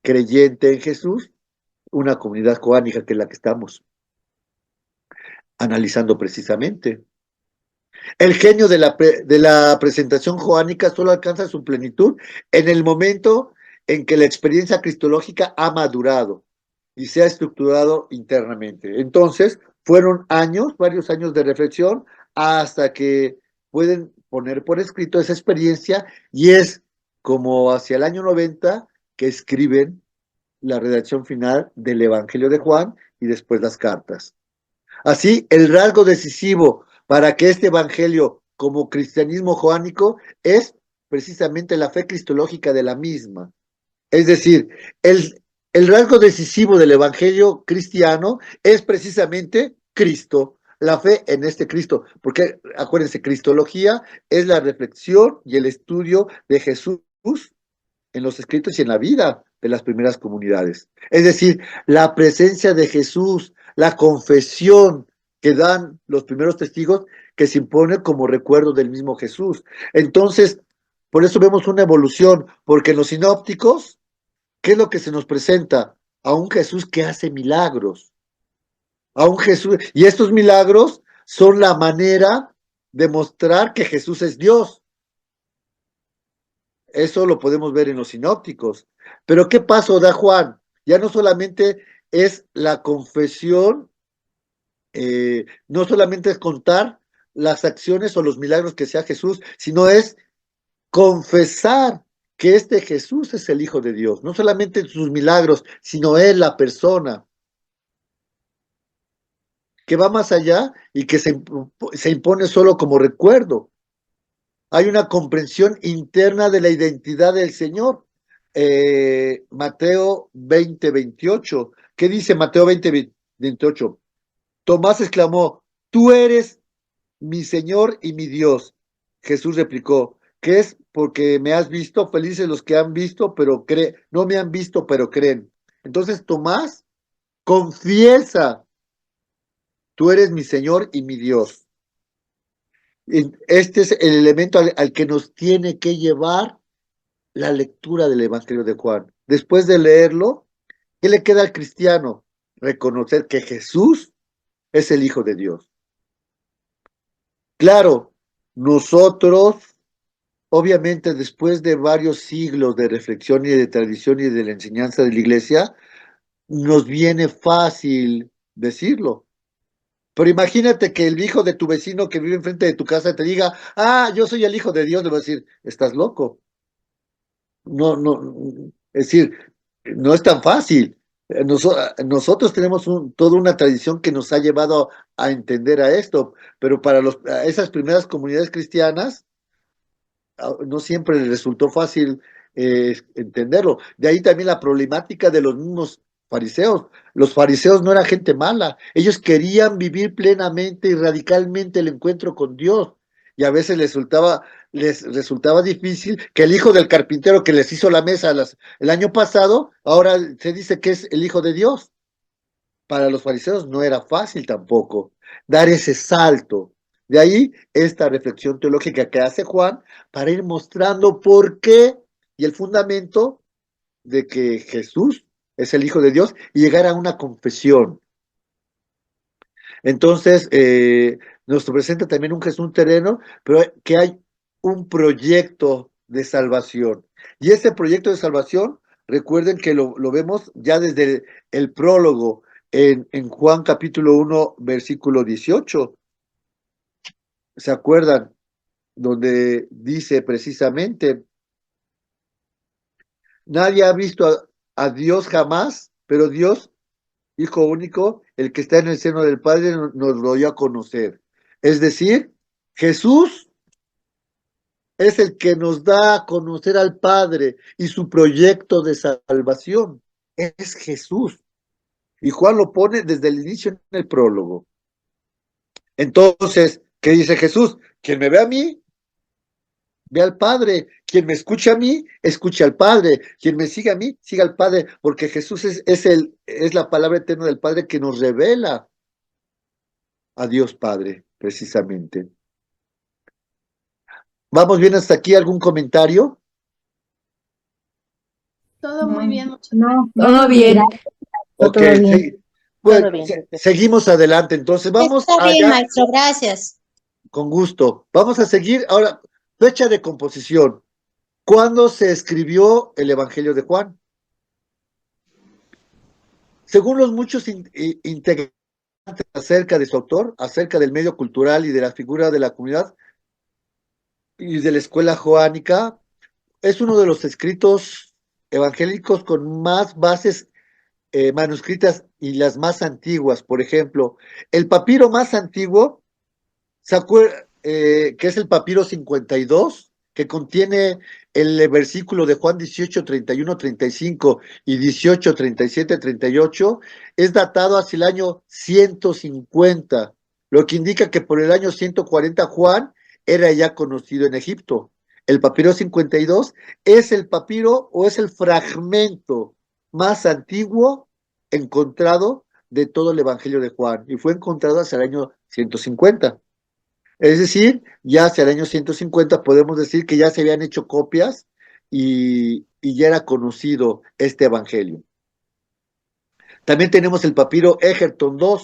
creyente en Jesús, una comunidad joánica que es la que estamos analizando precisamente. El genio de la presentación joánica solo alcanza su plenitud en el momento en que la experiencia cristológica ha madurado y se ha estructurado internamente. Entonces, fueron años, varios años de reflexión, hasta que pueden poner por escrito esa experiencia y es como hacia el año 90 que escriben la redacción final del Evangelio de Juan y después las cartas. Así, el rasgo decisivo para que este evangelio, como cristianismo joánico, es precisamente la fe cristológica de la misma. Es decir, el rasgo decisivo del evangelio cristiano es precisamente Cristo, la fe en este Cristo, porque acuérdense, cristología es la reflexión y el estudio de Jesús en los escritos y en la vida de las primeras comunidades. Es decir, la presencia de Jesús, la confesión que dan los primeros testigos que se impone como recuerdo del mismo Jesús. Entonces, por eso vemos una evolución, porque en los sinópticos, ¿qué es lo que se nos presenta? A un Jesús que hace milagros, a un Jesús, y estos milagros son la manera de mostrar que Jesús es Dios. Eso lo podemos ver en los sinópticos. Pero ¿qué paso da Juan? Ya no solamente es la confesión, no solamente es contar las acciones o los milagros que sea Jesús, sino es confesar que este Jesús es el Hijo de Dios. No solamente sus milagros, sino Él, la persona, que va más allá y que se impone solo como recuerdo. Hay una comprensión interna de la identidad del Señor. Mateo 20:28. ¿Qué dice Mateo 20:28? Tomás exclamó, tú eres mi Señor y mi Dios. Jesús replicó, ¿qué es porque me has visto? Felices los que han visto, pero no me han visto, pero creen. Entonces Tomás confiesa, tú eres mi Señor y mi Dios. Este es el elemento al que nos tiene que llevar la lectura del Evangelio de Juan. Después de leerlo, ¿qué le queda al cristiano? Reconocer que Jesús es el Hijo de Dios. Claro, nosotros, obviamente, después de varios siglos de reflexión y de tradición y de la enseñanza de la iglesia, nos viene fácil decirlo. Pero imagínate que el hijo de tu vecino que vive enfrente de tu casa te diga, yo soy el Hijo de Dios, le va a decir, estás loco. No, no, es decir, no es tan fácil. Nosotros tenemos toda una tradición que nos ha llevado a entender a esto, pero para a esas primeras comunidades cristianas no siempre les resultó fácil entenderlo. De ahí también la problemática de los mismos fariseos. Los fariseos no eran gente mala, ellos querían vivir plenamente y radicalmente el encuentro con Dios. Y a veces les resultaba difícil que el hijo del carpintero que les hizo la mesa el año pasado, ahora se dice que es el hijo de Dios. Para los fariseos no era fácil tampoco dar ese salto. De ahí esta reflexión teológica que hace Juan para ir mostrando por qué y el fundamento de que Jesús es el Hijo de Dios y llegar a una confesión. Entonces, nos presenta también un Jesús terreno, pero que hay un proyecto de salvación. Y ese proyecto de salvación, recuerden que lo vemos ya desde el prólogo en Juan capítulo 1, versículo 18. ¿Se acuerdan? Donde dice precisamente, nadie ha visto a Dios jamás, pero Dios, Hijo único, el que está en el seno del Padre, nos lo dio a conocer. Es decir, Jesús es el que nos da a conocer al Padre y su proyecto de salvación. Es Jesús. Y Juan lo pone desde el inicio en el prólogo. Entonces, ¿qué dice Jesús? Quien me ve a mí, ve al Padre. Quien me escucha a mí, escucha al Padre. Quien me sigue a mí, siga al Padre. Porque Jesús es la palabra eterna del Padre que nos revela a Dios Padre, precisamente. ¿Vamos bien hasta aquí? ¿Algún comentario? Todo muy bien, muchas No, gracias. todo bien. Ok, Todo bien. bueno, Todo bien. seguimos adelante. Entonces, vamos Está bien, allá maestro, gracias. con gusto. Vamos a seguir ahora. Fecha de composición. ¿Cuándo se escribió el Evangelio de Juan? Según los muchos integrantes acerca de su autor, acerca del medio cultural y de la figura de la comunidad y de la escuela joánica, es uno de los escritos evangélicos con más bases manuscritas y las más antiguas. Por ejemplo, el papiro más antiguo, que es el papiro 52, que contiene el versículo de Juan 18, 31, 35 y 18, 37, 38, es datado hacia el año 150, lo que indica que por el año 140 Juan era ya conocido en Egipto. El papiro 52 es el papiro o es el fragmento más antiguo encontrado de todo el Evangelio de Juan y fue encontrado hacia el año 150. Es decir, ya hacia el año 150 podemos decir que ya se habían hecho copias y ya era conocido este evangelio. También tenemos el papiro Egerton II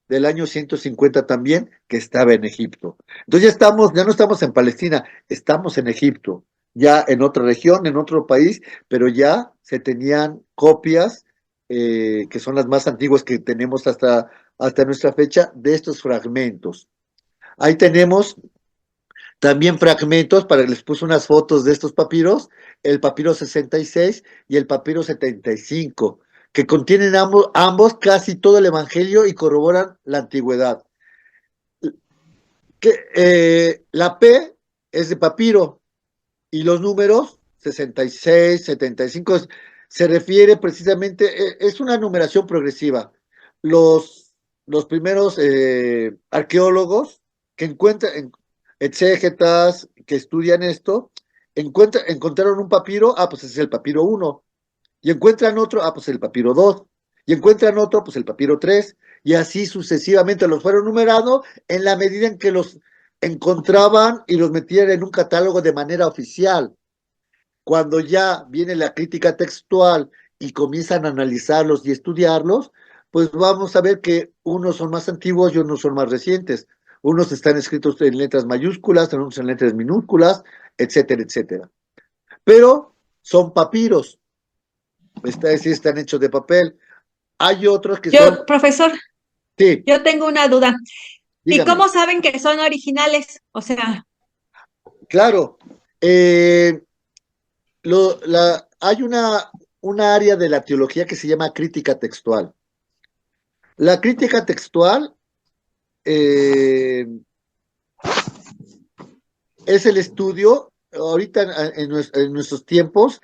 del año 150 también, que estaba en Egipto. Entonces ya no estamos en Palestina, estamos en Egipto, ya en otra región, en otro país, pero ya se tenían copias, que son las más antiguas que tenemos hasta nuestra fecha, de estos fragmentos. Ahí tenemos también fragmentos, les puse unas fotos de estos papiros, el papiro 66 y el papiro 75, que contienen ambos casi todo el Evangelio y corroboran la antigüedad. La P es de papiro y los números 66, 75, se refiere precisamente, es una numeración progresiva. Los primeros arqueólogos que exégetas que estudian esto, encontraron un papiro, pues es el papiro 1, y encuentran otro, pues el papiro 2, y encuentran otro, pues el papiro 3, y así sucesivamente los fueron numerando en la medida en que los encontraban y los metían en un catálogo de manera oficial. Cuando ya viene la crítica textual y comienzan a analizarlos y estudiarlos, pues vamos a ver que unos son más antiguos y unos son más recientes. Unos están escritos en letras mayúsculas, otros en letras minúsculas, etcétera, etcétera. Pero son papiros, es decir, están hechos de papel. Hay otros que son... Profesor, Sí, yo tengo una duda. ¿Y dígame. cómo saben que son originales? O sea, Claro, hay una área de la teología que se llama crítica textual. La crítica textual es el estudio, ahorita en nuestros tiempos,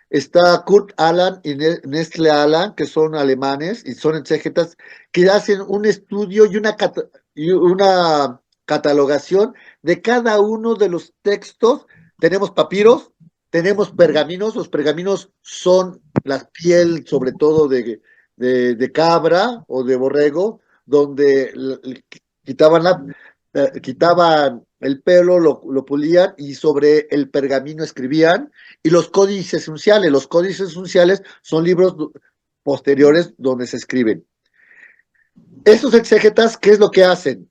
está Kurt Aland y Nestle Aland, que son alemanes y son exégetas, que hacen un estudio y una catalogación de cada uno de los textos. Tenemos papiros, tenemos pergaminos, los pergaminos son la piel, sobre todo de cabra o de borrego, donde quitaban el pelo, lo pulían y sobre el pergamino escribían, y los códices esenciales son libros posteriores donde se escriben. Estos exégetas, ¿qué es lo que hacen?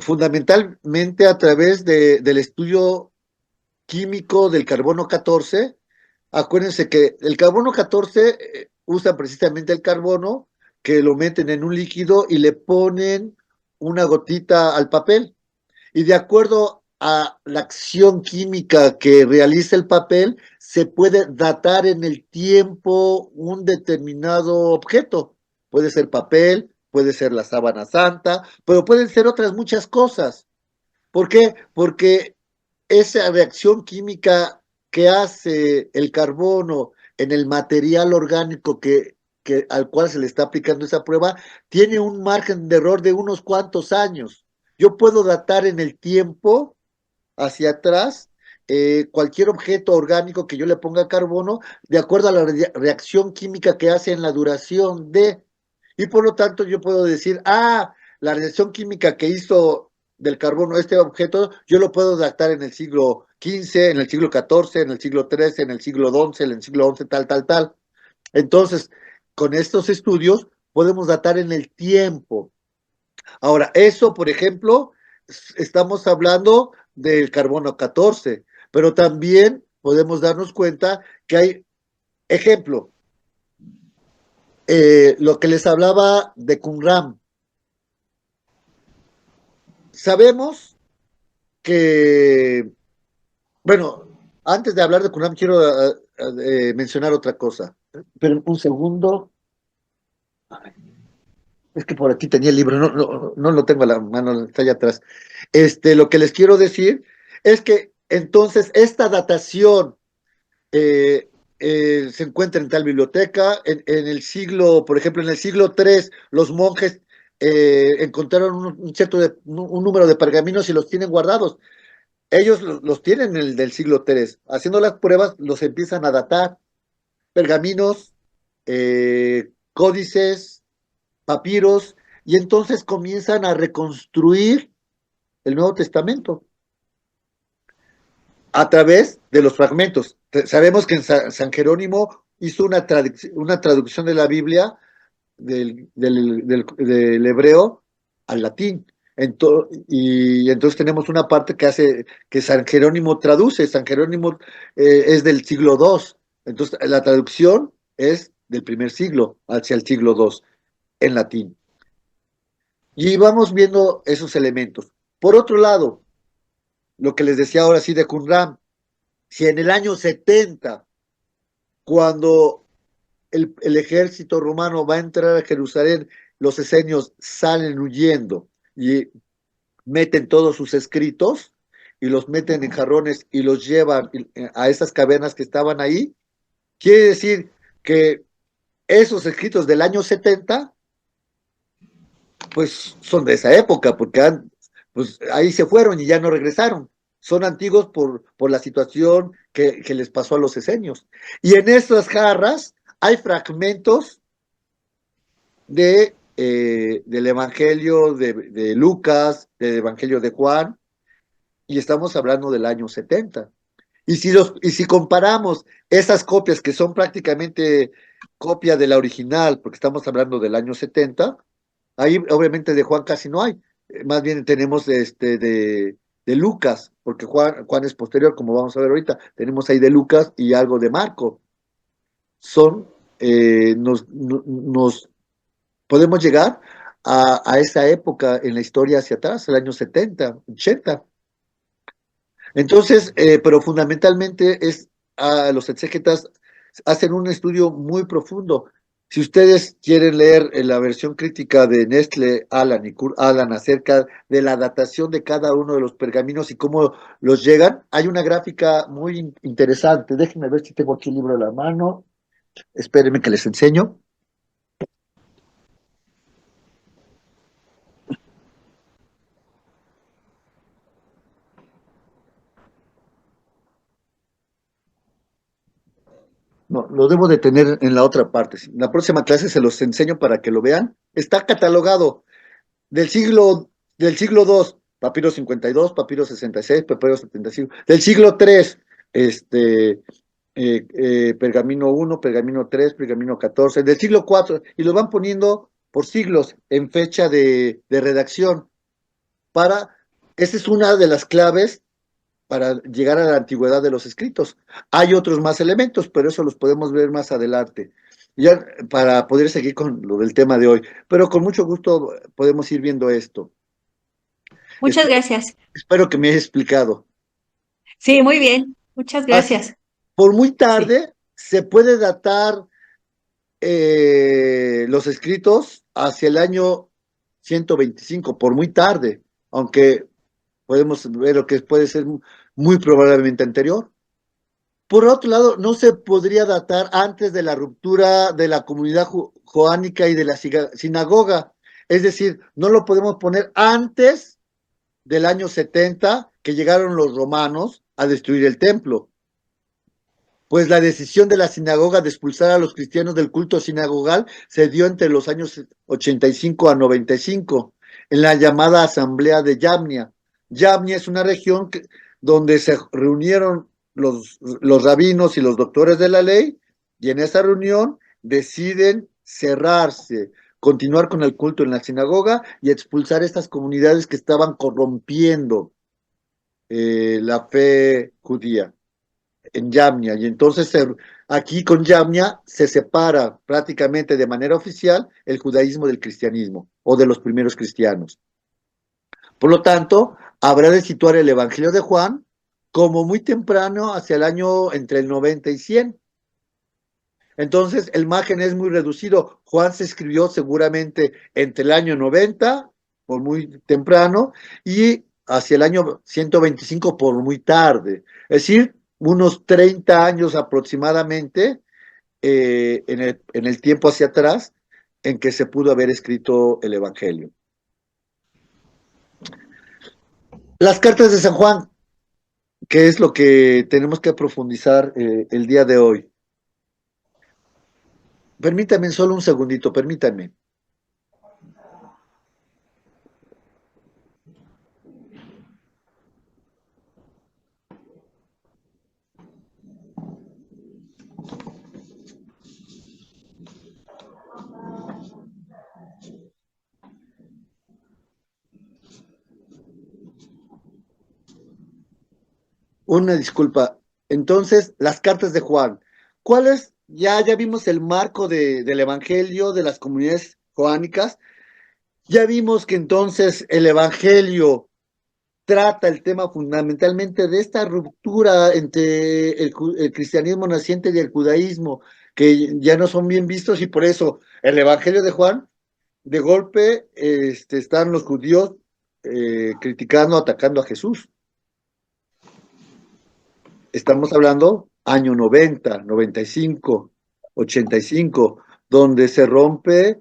fundamentalmente a través del estudio químico del carbono 14. Acuérdense que el carbono 14 usa precisamente el carbono, que lo meten en un líquido y le ponen una gotita al papel. Y de acuerdo a la acción química que realiza el papel, se puede datar en el tiempo un determinado objeto. Puede ser papel, puede ser la sábana santa, pero pueden ser otras muchas cosas. ¿Por qué? Porque esa reacción química que hace el carbono en el material orgánico al cual se le está aplicando esa prueba tiene un margen de error de unos cuantos años. Yo puedo datar en el tiempo hacia atrás cualquier objeto orgánico que yo le ponga carbono de acuerdo a la reacción química que hace en la duración de, y por lo tanto yo puedo decir, la reacción química que hizo del carbono este objeto, yo lo puedo datar en el siglo XV, en el siglo XIV, en el siglo XIII, en el siglo XI, en el siglo XI, tal, tal, tal. Entonces, con estos estudios podemos datar en el tiempo. Ahora, eso, por ejemplo, estamos hablando del carbono 14, pero también podemos darnos cuenta que hay, ejemplo, lo que les hablaba de Qumran. Sabemos que, bueno, antes de hablar de Qumran quiero mencionar otra cosa. Pero un segundo. Es que por aquí tenía el libro, no lo tengo a la mano, está allá atrás. Lo que les quiero decir es que entonces esta datación se encuentra en tal biblioteca, en el siglo, por ejemplo, en el siglo III, los monjes encontraron un número de pergaminos y los tienen guardados. Ellos los tienen del siglo III. Haciendo las pruebas, los empiezan a datar. Pergaminos, códices, papiros, y entonces comienzan a reconstruir el Nuevo Testamento a través de los fragmentos. Sabemos que en San Jerónimo hizo una traducción de la Biblia del hebreo al latín. Y entonces tenemos una parte que hace que San Jerónimo traduce. San Jerónimo es del siglo II. Entonces la traducción es del primer siglo hacia el siglo II en latín. Y vamos viendo esos elementos. Por otro lado, lo que les decía ahora sí de Qumran, si en el año 70, cuando el ejército romano va a entrar a Jerusalén, los esenios salen huyendo y meten todos sus escritos y los meten en jarrones y los llevan a esas cavernas que estaban ahí, quiere decir que esos escritos del año 70 pues son de esa época, porque pues ahí se fueron y ya no regresaron. Son antiguos por la situación que les pasó a los esenios. Y en estas jarras hay fragmentos del Evangelio de Lucas, del Evangelio de Juan, y estamos hablando del año 70. Y si comparamos esas copias que son prácticamente copia de la original, porque estamos hablando del año 70, ahí obviamente de Juan casi no hay. Más bien tenemos de Lucas, porque Juan es posterior, como vamos a ver ahorita. Tenemos ahí de Lucas y algo de Marco. Nos podemos llegar a esa época en la historia hacia atrás, el año 70, 80. Entonces, pero fundamentalmente los exégetas hacen un estudio muy profundo. Si ustedes quieren leer la versión crítica de Nestle Aland y Kurt Aland acerca de la datación de cada uno de los pergaminos y cómo los llegan, hay una gráfica muy interesante. Déjenme ver si tengo aquí el libro a la mano. Espérenme que les enseño. No, lo debo de tener en la otra parte. En la próxima clase se los enseño para que lo vean. Está catalogado del siglo II, papiro 52, papiro 66, papiro 75, del siglo III, pergamino 1, pergamino 3, pergamino 14, del siglo IV, y lo van poniendo por siglos en fecha de redacción. esa es una de las claves para llegar a la antigüedad de los escritos. Hay otros más elementos, pero eso los podemos ver más adelante, ya para poder seguir con lo del tema de hoy. Pero con mucho gusto podemos ir viendo esto. Muchas Espero, gracias. espero que me haya explicado. Sí, muy bien. Muchas Así, gracias. por muy Sí. tarde se puede datar los escritos hacia el año 125, por muy tarde, aunque podemos ver lo que puede ser muy probablemente anterior. Por otro lado, no se podría datar antes de la ruptura de la comunidad joánica y de la sinagoga. Es decir, no lo podemos poner antes del año 70 que llegaron los romanos a destruir el templo. Pues la decisión de la sinagoga de expulsar a los cristianos del culto sinagogal se dio entre los años 85 a 95, en la llamada Asamblea de Yamnia. Yamnia es una región donde se reunieron los rabinos y los doctores de la ley, y en esa reunión deciden cerrarse, continuar con el culto en la sinagoga y expulsar estas comunidades que estaban corrompiendo la fe judía en Yamnia. Y entonces aquí con Yamnia se separa prácticamente de manera oficial el judaísmo del cristianismo o de los primeros cristianos. Por lo tanto, habrá de situar el Evangelio de Juan como muy temprano, hacia el año entre el 90 y 100. Entonces, el margen es muy reducido. Juan se escribió seguramente entre el año 90, por muy temprano, y hacia el año 125, por muy tarde. Es decir, unos 30 años aproximadamente en el tiempo hacia atrás en que se pudo haber escrito el Evangelio. Las cartas de San Juan, que es lo que tenemos que profundizar el día de hoy. Permítame solo un segundito, permítame. Una disculpa. Entonces, las cartas de Juan. ¿Cuáles? Ya vimos el marco del Evangelio, de las comunidades joánicas. Ya vimos que entonces el Evangelio trata el tema fundamentalmente de esta ruptura entre el cristianismo naciente y el judaísmo, que ya no son bien vistos, y por eso el Evangelio de Juan, de golpe, están los judíos criticando, atacando a Jesús. Estamos hablando año 90, 95, 85, donde se rompe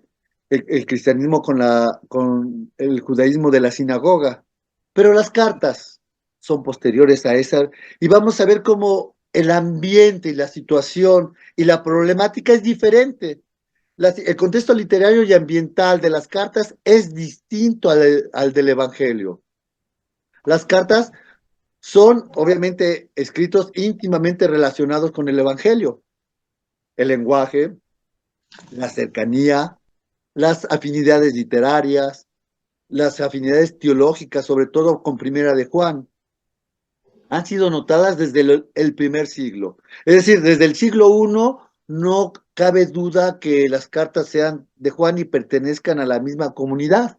el cristianismo con el judaísmo de la sinagoga. Pero las cartas son posteriores a esa, y vamos a ver cómo el ambiente y la situación y la problemática es diferente. El contexto literario y ambiental de las cartas es distinto al del Evangelio. Las cartas son obviamente escritos íntimamente relacionados con el Evangelio. El lenguaje, la cercanía, las afinidades literarias, las afinidades teológicas, sobre todo con Primera de Juan, han sido notadas desde el primer siglo. Es decir, desde el siglo I no cabe duda que las cartas sean de Juan y pertenezcan a la misma comunidad.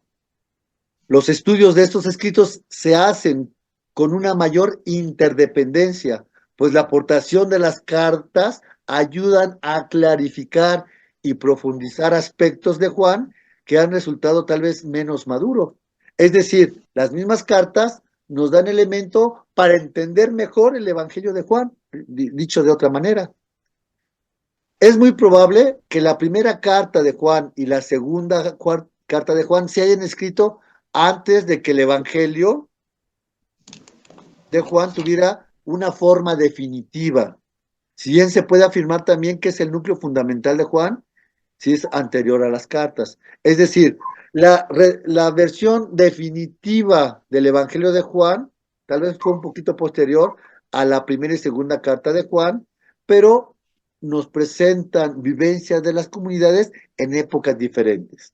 Los estudios de estos escritos se hacen con una mayor interdependencia, pues la aportación de las cartas ayudan a clarificar y profundizar aspectos de Juan que han resultado tal vez menos maduros. Es decir, las mismas cartas nos dan elemento para entender mejor el Evangelio de Juan, dicho de otra manera. Es muy probable que la primera carta de Juan y la segunda carta de Juan se hayan escrito antes de que el Evangelio de Juan tuviera una forma definitiva. Si bien se puede afirmar también que es el núcleo fundamental de Juan, si es anterior a las cartas. Es decir, la versión definitiva del Evangelio de Juan tal vez fue un poquito posterior a la primera y segunda carta de Juan, pero nos presentan vivencias de las comunidades en épocas diferentes.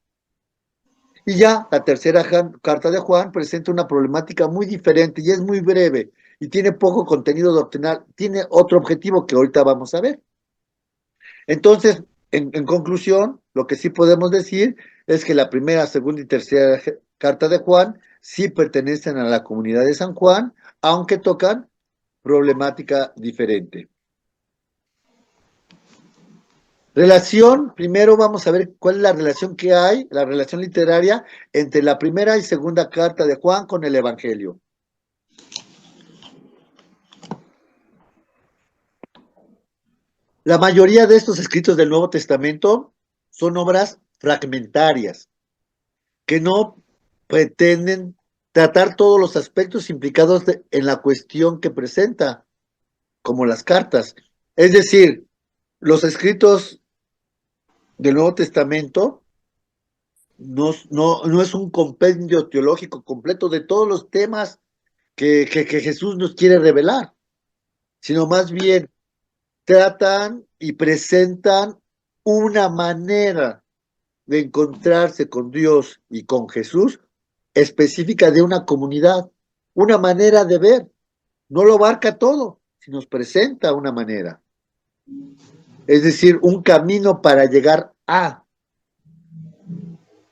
Y ya la tercera carta de Juan presenta una problemática muy diferente y es muy breve y tiene poco contenido doctrinal, tiene otro objetivo que ahorita vamos a ver. Entonces, en conclusión, lo que sí podemos decir es que la primera, segunda y tercera carta de Juan sí pertenecen a la comunidad de San Juan, aunque tocan problemática diferente. Relación, primero vamos a ver cuál es la relación que hay, la relación literaria entre la primera y segunda carta de Juan con el Evangelio. La mayoría de estos escritos del Nuevo Testamento son obras fragmentarias que no pretenden tratar todos los aspectos implicados en la cuestión que presenta, como las cartas. Es decir, los escritos del Nuevo Testamento no es un compendio teológico completo de todos los temas que Jesús nos quiere revelar, sino más bien tratan y presentan una manera de encontrarse con Dios y con Jesús específica de una comunidad, una manera de ver. No lo abarca todo, sino nos presenta una manera. Es decir, un camino para llegar a.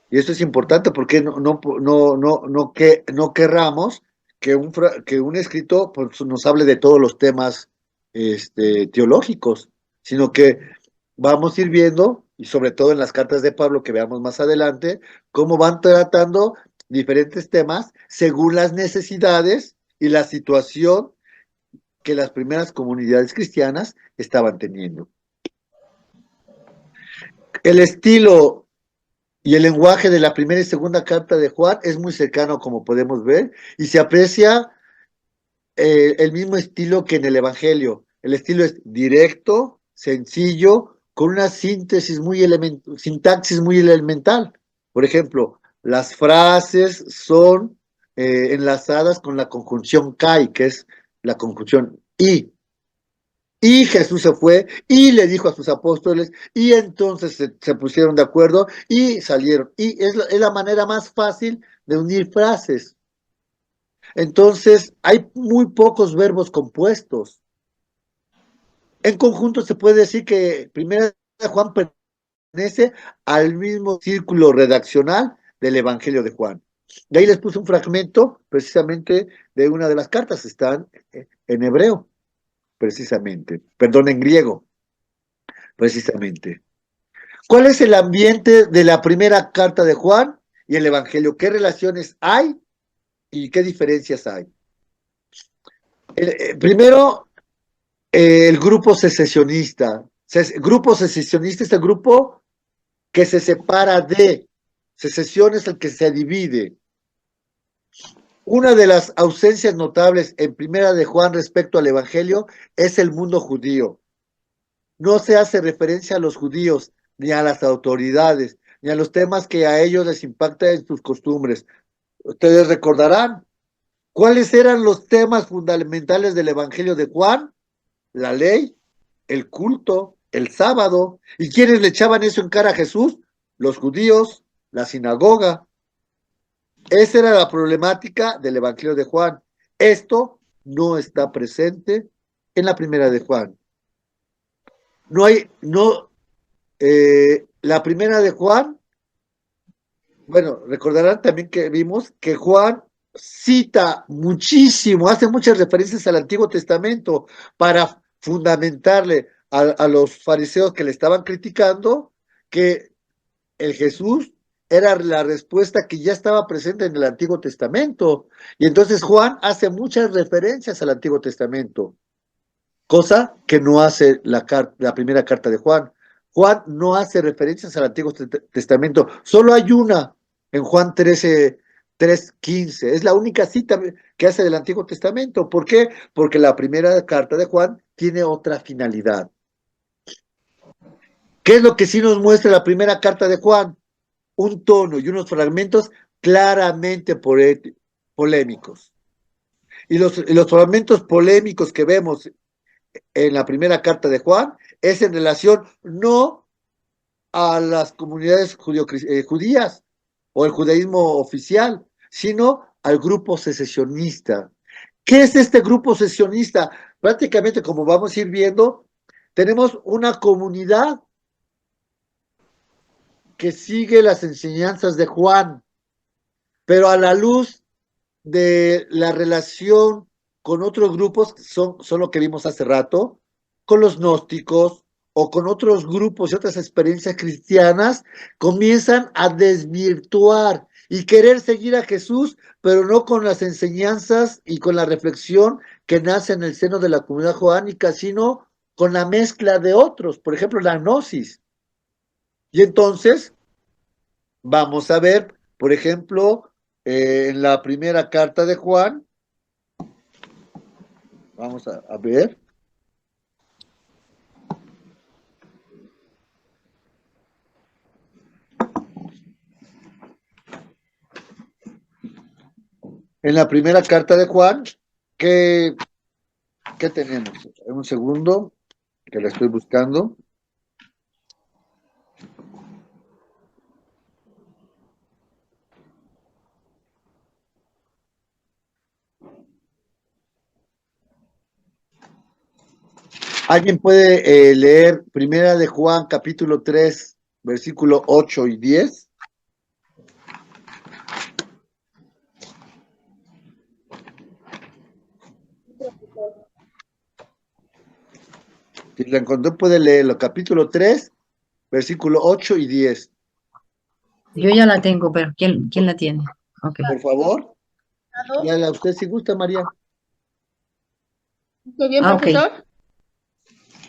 Y esto es importante porque no querramos que un escrito pues, nos hable de todos los temas teológicos, sino que vamos a ir viendo, y sobre todo en las cartas de Pablo que veamos más adelante, cómo van tratando diferentes temas según las necesidades y la situación que las primeras comunidades cristianas estaban teniendo. El estilo y el lenguaje de la primera y segunda carta de Juan es muy cercano, como podemos ver, y se aprecia el mismo estilo que en el Evangelio. El estilo es directo, sencillo, con una sintaxis muy elemental. Por ejemplo, las frases son enlazadas con la conjunción kai, que es la conjunción y. Y Jesús se fue y le dijo a sus apóstoles y entonces se pusieron de acuerdo y salieron. Y es la manera más fácil de unir frases. Entonces hay muy pocos verbos compuestos. En conjunto se puede decir que Primera de Juan pertenece al mismo círculo redaccional del Evangelio de Juan. De ahí les puse un fragmento precisamente de una de las cartas, están en hebreo, precisamente, perdón, en griego, precisamente. ¿Cuál es el ambiente de la primera carta de Juan y el Evangelio? ¿Qué relaciones hay y qué diferencias hay? Primero, el grupo secesionista. Grupo secesionista es el grupo que se separa de. Secesión es el que se divide. Una de las ausencias notables en primera de Juan respecto al Evangelio es el mundo judío. No se hace referencia a los judíos, ni a las autoridades, ni a los temas que a ellos les impactan en sus costumbres. Ustedes recordarán cuáles eran los temas fundamentales del Evangelio de Juan: la ley, el culto, el sábado. ¿Y quiénes le echaban eso en cara a Jesús? Los judíos, la sinagoga. Esa era la problemática del Evangelio de Juan. Esto no está presente en la primera de Juan. La primera de Juan, bueno, recordarán también que vimos que Juan cita muchísimo, hace muchas referencias al Antiguo Testamento para fundamentarle a los fariseos que le estaban criticando que el Jesús era la respuesta que ya estaba presente en el Antiguo Testamento. Y entonces Juan hace muchas referencias al Antiguo Testamento, cosa que no hace la primera carta de Juan. Juan no hace referencias al Antiguo Testamento, solo hay una en Juan 13, 3:15. Es la única cita que hace del Antiguo Testamento. ¿Por qué? Porque la primera carta de Juan tiene otra finalidad. ¿Qué es lo que sí nos muestra la primera carta de Juan? Un tono y unos fragmentos claramente polémicos. Y los fragmentos polémicos que vemos en la primera carta de Juan es en relación no a las comunidades judías o el judaísmo oficial, sino al grupo secesionista. ¿Qué es este grupo secesionista? Prácticamente, como vamos a ir viendo, tenemos una comunidad que sigue las enseñanzas de Juan, pero a la luz de la relación con otros grupos, son lo que vimos hace rato, con los gnósticos o con otros grupos y otras experiencias cristianas, comienzan a desvirtuar y querer seguir a Jesús, pero no con las enseñanzas y con la reflexión que nace en el seno de la comunidad joánica, sino con la mezcla de otros, por ejemplo, la gnosis. Y entonces, vamos a ver, por ejemplo, en la primera carta de Juan, vamos a ver. En la primera carta de Juan, ¿qué, qué tenemos? Un segundo, que la estoy buscando. ¿Alguien puede leer Primera de Juan, capítulo 3, versículo 8 y 10? Si la encontró, puede leerlo. Capítulo 3, versículo 8 y 10. Yo ya la tengo, pero ¿quién la tiene? Ok. Por favor, ¿Escuchado? léala usted si gusta, María. ¿Estoy bien, Ok. profesor?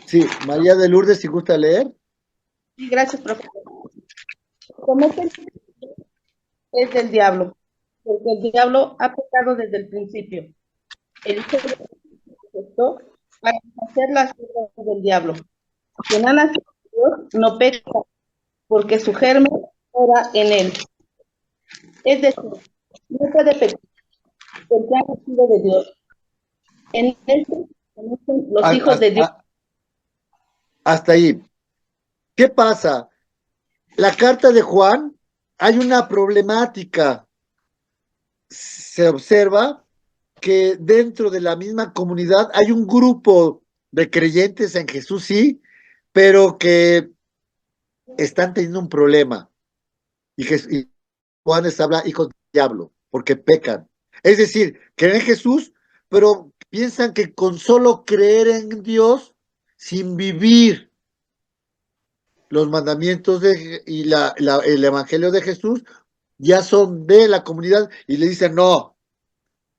Sí, María de Lourdes, si gusta leer. Sí, gracias, profesor. Cometen es del diablo, porque el diablo ha pecado desde el principio. El Hijo de Dios manifestó para hacer las obras del diablo. Quien ha nacido de Dios no peca, porque su germen mora en él. Es decir, no puede pecar, porque ha nacido de Dios. En él se conocen los hijos de Dios. Hasta ahí. ¿Qué pasa? La carta de Juan, hay una problemática. Se observa que dentro de la misma comunidad hay un grupo de creyentes en Jesús, sí, pero que están teniendo un problema. Y Juan les habla hijos del diablo, porque pecan. Es decir, creen en Jesús, pero piensan que con solo creer en Dios, sin vivir los mandamientos y el evangelio de Jesús, ya son de la comunidad y le dicen, no,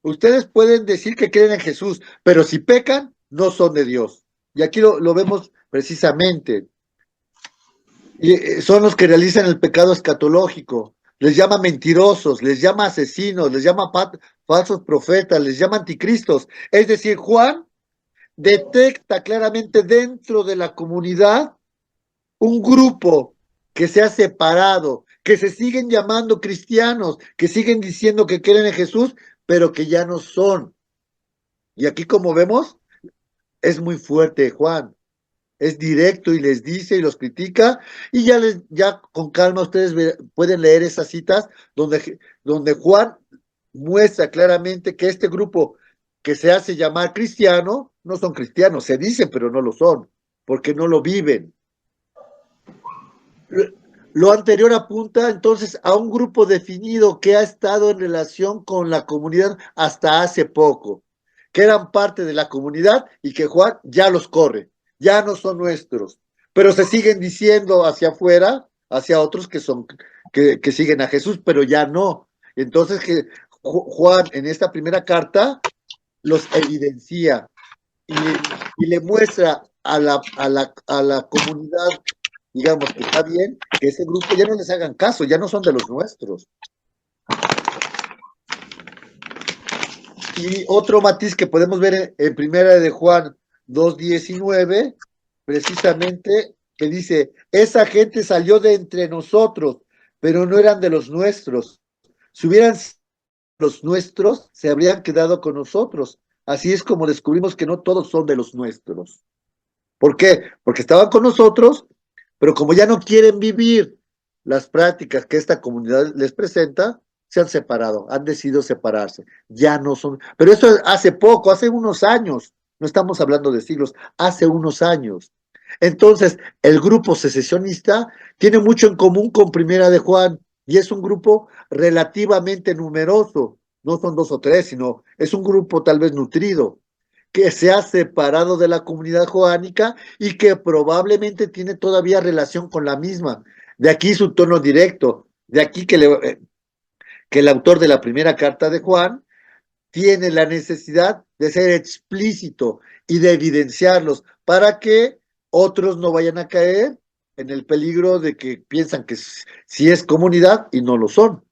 ustedes pueden decir que creen en Jesús, pero si pecan, no son de Dios. Y aquí lo vemos precisamente. Y son los que realizan el pecado escatológico. Les llama mentirosos, les llama asesinos, les llama falsos profetas, les llama anticristos. Es decir, Juan detecta claramente dentro de la comunidad un grupo que se ha separado, que se siguen llamando cristianos, que siguen diciendo que creen en Jesús, pero que ya no son. Y aquí, como vemos, es muy fuerte Juan. Es directo y les dice y los critica, y ya con calma ustedes pueden leer esas citas donde Juan muestra claramente que este grupo que se hace llamar cristiano, no son cristianos, se dicen pero no lo son, porque no lo viven. Lo anterior apunta entonces a un grupo definido que ha estado en relación con la comunidad hasta hace poco, que eran parte de la comunidad y que Juan ya los corre, ya no son nuestros, pero se siguen diciendo hacia afuera, hacia otros que siguen a Jesús, pero ya no. Entonces que Juan en esta primera carta los evidencia y le muestra a la comunidad, digamos, que está bien, que ese grupo ya no les hagan caso, ya no son de los nuestros. Y otro matiz que podemos ver en Primera de Juan 2:19, precisamente, que dice, esa gente salió de entre nosotros, pero no eran de los nuestros. Si hubieran sido los nuestros, se habrían quedado con nosotros. Así es como descubrimos que no todos son de los nuestros. ¿Por qué? Porque estaban con nosotros, pero como ya no quieren vivir las prácticas que esta comunidad les presenta, se han separado, han decidido separarse, ya no son, pero eso hace poco, hace unos años, no estamos hablando de siglos, hace unos años. Entonces, el grupo secesionista tiene mucho en común con Primera de Juan, y es un grupo relativamente numeroso, no son dos o tres, sino es un grupo tal vez nutrido, que se ha separado de la comunidad joánica y que probablemente tiene todavía relación con la misma. De aquí su tono directo, de aquí que el autor de la primera carta de Juan tiene la necesidad de ser explícito y de evidenciarlos para que otros no vayan a caer en el peligro de que piensan que sí es comunidad y no lo son.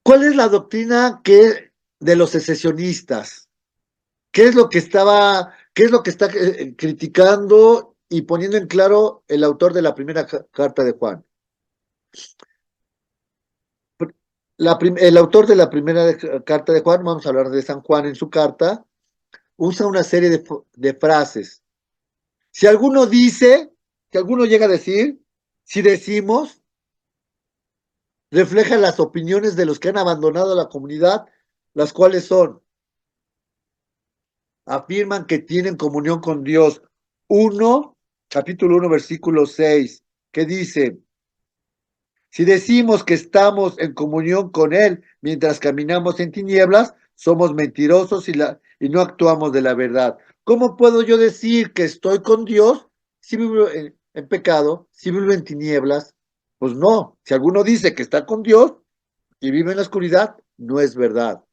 ¿Cuál es la doctrina de los secesionistas? ¿Qué es lo que está criticando y poniendo en claro el autor de la primera carta de Juan? El autor de la primera carta de Juan, vamos a hablar de San Juan en su carta, usa una serie de frases. Si alguno dice, si alguno llega a decir, si decimos, refleja las opiniones de los que han abandonado la comunidad, las cuales son, afirman que tienen comunión con Dios. Capítulo 1, versículo 6, que dice, si decimos que estamos en comunión con Él mientras caminamos en tinieblas, somos mentirosos y no actuamos de la verdad. ¿Cómo puedo yo decir que estoy con Dios si vivo en pecado, si vivo en tinieblas? Pues no, si alguno dice que está con Dios y vive en la oscuridad, no es verdad.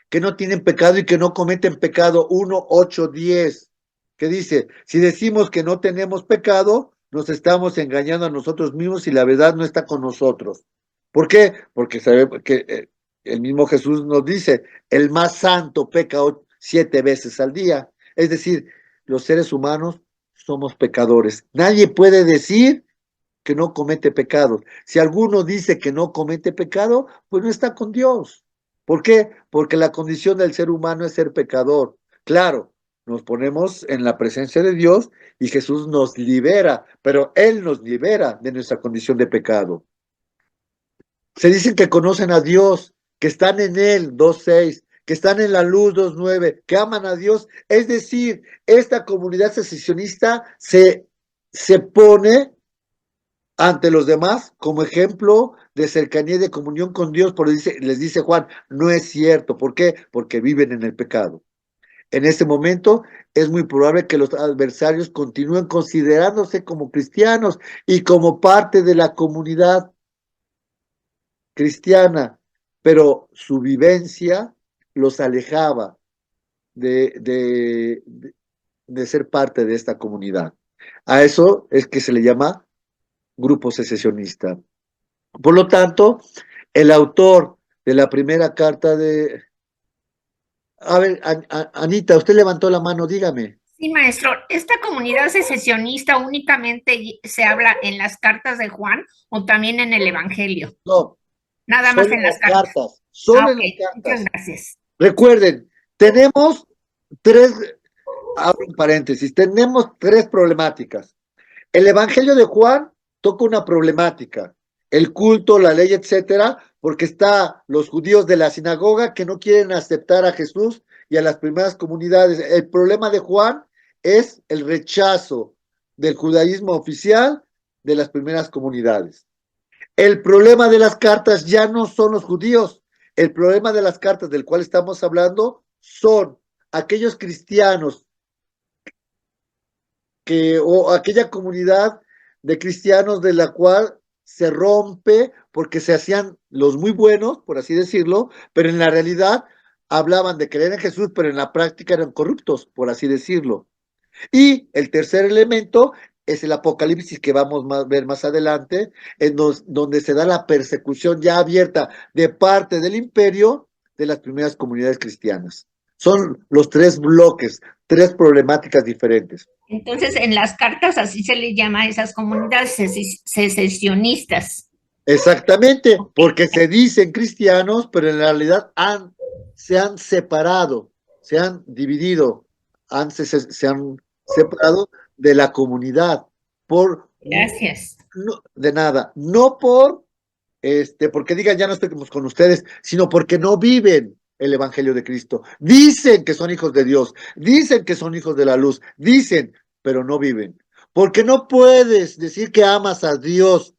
Que no tienen pecado y que no cometen pecado, 1:8-10, que dice, si decimos que no tenemos pecado, nos estamos engañando a nosotros mismos y la verdad no está con nosotros. ¿Por qué? Porque sabemos que el mismo Jesús nos dice, el más santo peca 7 veces al día. Es decir, los seres humanos somos pecadores. Nadie puede decir que no comete pecado. Si alguno dice que no comete pecado, pues no está con Dios. ¿Por qué? Porque la condición del ser humano es ser pecador. Claro, nos ponemos en la presencia de Dios y Jesús nos libera, pero Él nos libera de nuestra condición de pecado. Se dicen que conocen a Dios, que están en Él, 2:6, que están en la luz, 2:9, que aman a Dios. Es decir, esta comunidad secesionista se pone ante los demás como ejemplo de cercanía y de comunión con Dios, pero les dice Juan, no es cierto. ¿Por qué? Porque viven en el pecado. En este momento es muy probable que los adversarios continúen considerándose como cristianos y como parte de la comunidad cristiana, pero su vivencia los alejaba de ser parte de esta comunidad. A eso es que se le llama grupo secesionista. Por lo tanto, el autor de la primera carta de... A ver, Anita, usted levantó la mano, dígame. Sí, maestro, ¿esta comunidad secesionista únicamente se habla en las cartas de Juan o también en el Evangelio? No, Nada más en las cartas. solo en Ok, las muchas cartas. gracias. Recuerden, tenemos abro un paréntesis, tenemos 3 problemáticas. El Evangelio de Juan toca una problemática, el culto, la ley, etcétera, porque está los judíos de la sinagoga que no quieren aceptar a Jesús y a las primeras comunidades. El problema de Juan es el rechazo del judaísmo oficial de las primeras comunidades. El problema de las cartas ya no son los judíos, el problema de las cartas del cual estamos hablando son aquellos cristianos o aquella comunidad de cristianos de la cual se rompe porque se hacían los muy buenos, por así decirlo, pero en la realidad hablaban de creer en Jesús, pero en la práctica eran corruptos, por así decirlo. Y el tercer elemento es el Apocalipsis que vamos a ver más adelante, donde se da la persecución ya abierta de parte del imperio de las primeras comunidades cristianas. Son los 3 bloques, 3 problemáticas diferentes. Entonces, en las cartas así se le llama a esas comunidades secesionistas. Exactamente, porque se dicen cristianos, pero en realidad se han separado, se han dividido, se han separado de la comunidad. por, Gracias. no, de nada, no por, porque digan ya no estoy con ustedes, sino porque no viven el Evangelio de Cristo. Dicen que son hijos de Dios, dicen que son hijos de la luz, dicen, pero no viven. Porque no puedes decir que amas a Dios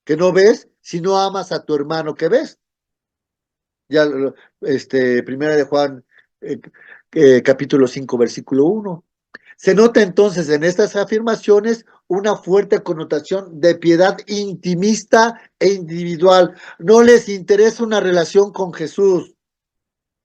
que no ves si no amas a tu hermano que ves. Ya, primera de Juan, eh, capítulo 5 versículo 1. Se nota entonces en estas afirmaciones una fuerte connotación de piedad intimista e individual. No les interesa una relación con Jesús,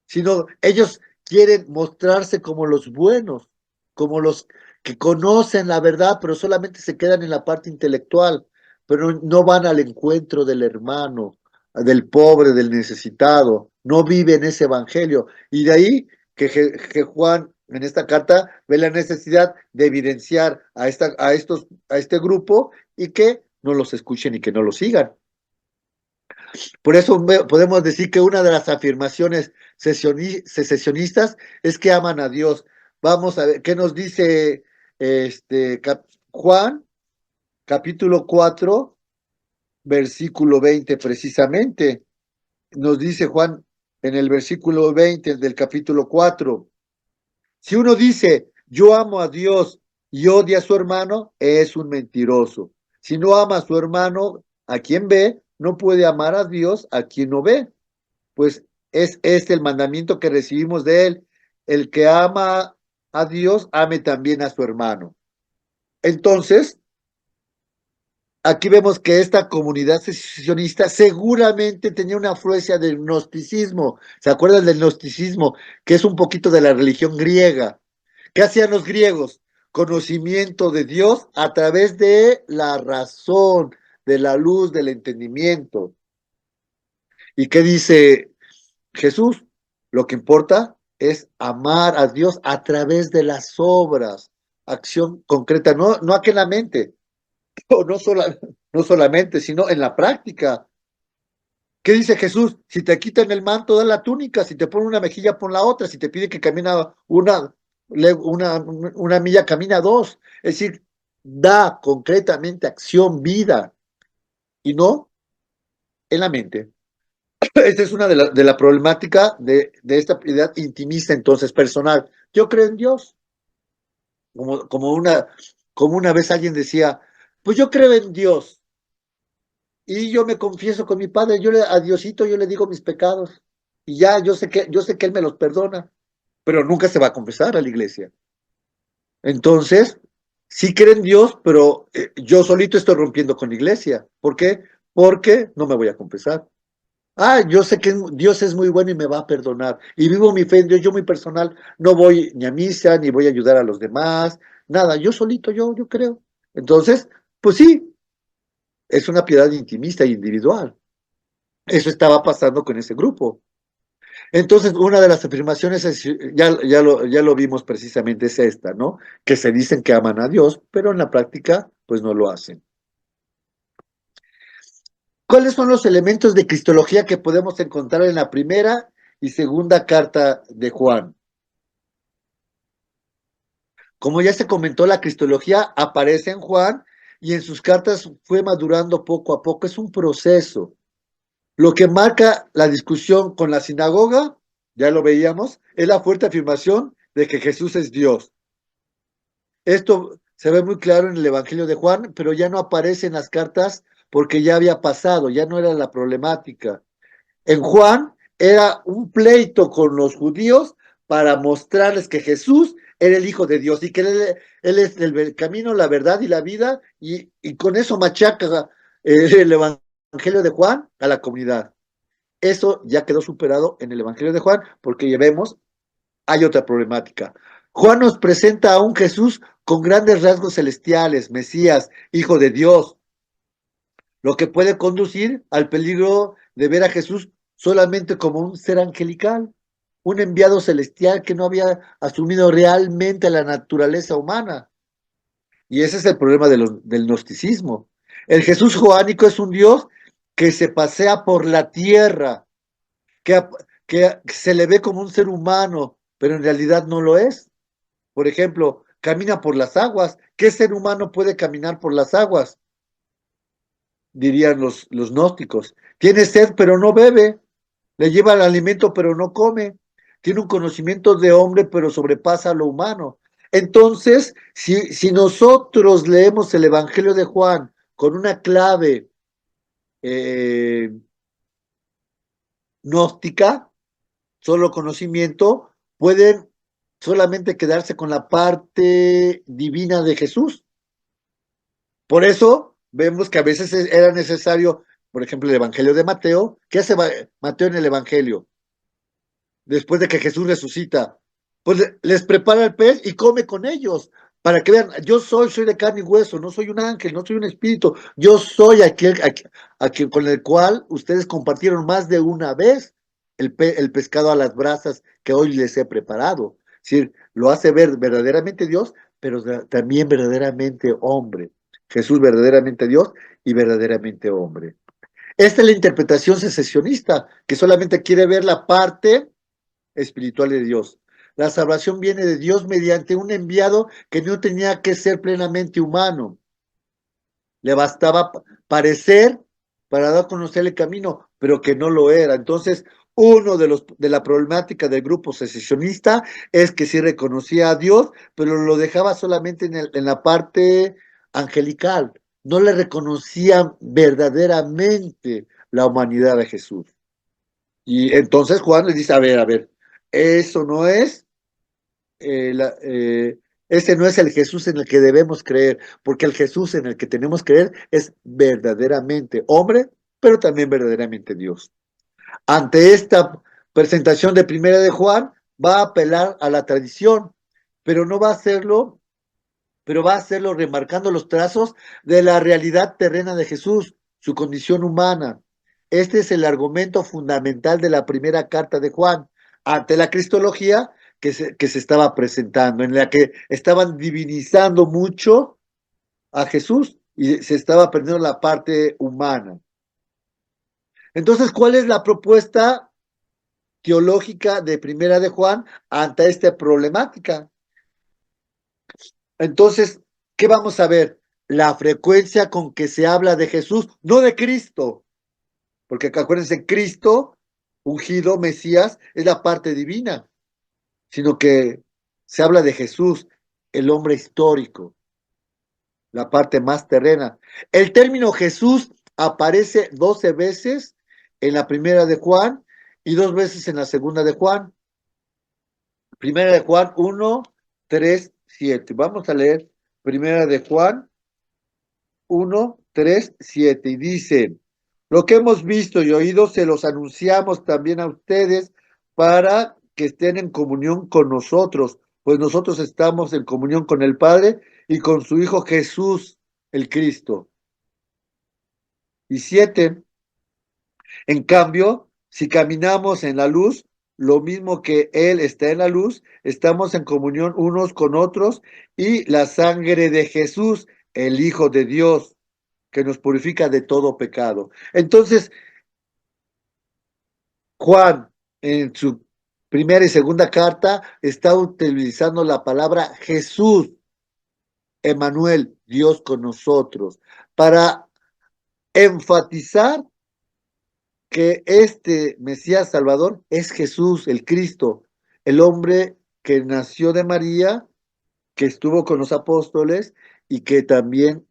sino ellos quieren mostrarse como los buenos, como los que conocen la verdad, pero solamente se quedan en la parte intelectual, pero no van al encuentro del hermano, del pobre, del necesitado, no viven ese evangelio. Y de ahí que Juan en esta carta ve la necesidad de evidenciar a este grupo y que no los escuchen y que no los sigan. Por eso podemos decir que una de las afirmaciones secesionistas es que aman a Dios. Vamos a ver qué nos dice Juan, capítulo 4, versículo 20, precisamente. Nos dice Juan en el versículo 20 del capítulo 4. Si uno dice, yo amo a Dios y odia a su hermano, es un mentiroso. Si no ama a su hermano, a quien ve, no puede amar a Dios a quien no ve. Pues es este el mandamiento que recibimos de él. El que ama a Dios, ame también a su hermano. Entonces, aquí vemos que esta comunidad secesionista seguramente tenía una afluencia del gnosticismo. ¿Se acuerdan del gnosticismo? Que es un poquito de la religión griega. ¿Qué hacían los griegos? Conocimiento de Dios a través de la razón, de la luz, del entendimiento. ¿Y qué dice Jesús? Lo que importa es amar a Dios a través de las obras, acción concreta, no aquí en la mente, no solamente, sino en la práctica. ¿Qué dice Jesús? Si te quitan el manto, da la túnica, si te ponen una mejilla, pon la otra, si te pide que camina una milla, camina dos. Es decir, da concretamente acción, vida, y no en la mente. Esta es una de la problemática de esta piedad intimista, entonces, personal. Yo creo en Dios, como, como una vez alguien decía, pues yo creo en Dios, y yo me confieso con mi padre, a Diosito yo le digo mis pecados, y ya yo sé que Él me los perdona, pero nunca se va a confesar a la iglesia. Entonces, sí creo en Dios, pero yo solito estoy rompiendo con la iglesia. ¿Por qué? Porque no me voy a confesar. Yo sé que Dios es muy bueno y me va a perdonar. Y vivo mi fe en Dios, yo muy personal, no voy ni a misa, ni voy a ayudar a los demás, nada, yo solito, yo creo. Entonces, pues sí, es una piedad intimista e individual. Eso estaba pasando con ese grupo. Entonces, una de las afirmaciones, ya lo vimos precisamente, es esta, ¿no? Que se dicen que aman a Dios, pero en la práctica, pues no lo hacen. ¿Cuáles son los elementos de cristología que podemos encontrar en la primera y segunda carta de Juan? Como ya se comentó, la cristología aparece en Juan y en sus cartas fue madurando poco a poco. Es un proceso. Lo que marca la discusión con la sinagoga, ya lo veíamos, es la fuerte afirmación de que Jesús es Dios. Esto se ve muy claro en el Evangelio de Juan, pero ya no aparece en las cartas porque ya había pasado, ya no era la problemática. En Juan era un pleito con los judíos para mostrarles que Jesús era el Hijo de Dios y que él es el camino, la verdad y la vida, y con eso machaca el Evangelio de Juan a la comunidad. Eso ya quedó superado en el Evangelio de Juan, porque ya vemos, hay otra problemática. Juan nos presenta a un Jesús con grandes rasgos celestiales, Mesías, Hijo de Dios, lo que puede conducir al peligro de ver a Jesús solamente como un ser angelical, un enviado celestial que no había asumido realmente la naturaleza humana. Y ese es el problema del gnosticismo. El Jesús joánico es un Dios que se pasea por la tierra, que, que se le ve como un ser humano, pero en realidad no lo es. Por ejemplo, camina por las aguas. ¿Qué ser humano puede caminar por las aguas? Dirían los gnósticos. Tiene sed, pero no bebe. Le lleva el alimento, pero no come. Tiene un conocimiento de hombre, pero sobrepasa lo humano. Entonces, si nosotros leemos el Evangelio de Juan con una clave eh, gnóstica, solo conocimiento, pueden solamente quedarse con la parte divina de Jesús. Por eso vemos que a veces era necesario, por ejemplo, el Evangelio de Mateo. ¿Qué hace Mateo en el Evangelio? Después de que Jesús resucita, pues les prepara el pez y come con ellos, para que vean, yo soy de carne y hueso, no soy un ángel, no soy un espíritu, yo soy aquel con el cual ustedes compartieron más de una vez el pescado a las brasas que hoy les he preparado. Es decir, lo hace ver verdaderamente Dios, pero también verdaderamente hombre. Jesús verdaderamente Dios y verdaderamente hombre. Esta es la interpretación secesionista, que solamente quiere ver la parte espiritual de Dios. La salvación viene de Dios mediante un enviado que no tenía que ser plenamente humano. Le bastaba parecer para dar a conocer el camino, pero que no lo era. Entonces, uno de la problemática del grupo secesionista es que sí reconocía a Dios, pero lo dejaba solamente en la parte angelical. No le reconocían verdaderamente la humanidad de Jesús. Y entonces Juan le dice, a ver, eso no es, ese no es el Jesús en el que debemos creer, porque el Jesús en el que tenemos que creer es verdaderamente hombre, pero también verdaderamente Dios. Ante esta presentación de Primera de Juan, va a apelar a la tradición, pero no va a hacerlo, pero va a hacerlo remarcando los trazos de la realidad terrena de Jesús, su condición humana. Este es el argumento fundamental de la primera carta de Juan ante la cristología que se estaba presentando, en la que estaban divinizando mucho a Jesús y se estaba perdiendo la parte humana. Entonces, ¿cuál es la propuesta teológica de Primera de Juan ante esta problemática? Entonces, ¿qué vamos a ver? La frecuencia con que se habla de Jesús, no de Cristo, porque acuérdense, Cristo, ungido, Mesías, es la parte divina, sino que se habla de Jesús, el hombre histórico, la parte más terrena. El término Jesús aparece 12 veces en la primera de Juan y 2 veces en la segunda de Juan. Primera de Juan 1, 3, 7. Vamos a leer Primera de Juan 1, 3, 7. Y dice, lo que hemos visto y oído se los anunciamos también a ustedes para que estén en comunión con nosotros, pues nosotros estamos en comunión con el Padre y con su Hijo Jesús, el Cristo. Y 7, en cambio, si caminamos en la luz, lo mismo que Él está en la luz, estamos en comunión unos con otros y la sangre de Jesús, el Hijo de Dios, que nos purifica de todo pecado. Entonces, Juan, en su primera y segunda carta, está utilizando la palabra Jesús, Emmanuel, Dios con nosotros, para enfatizar que este Mesías Salvador es Jesús, el Cristo, el hombre que nació de María, que estuvo con los apóstoles y que también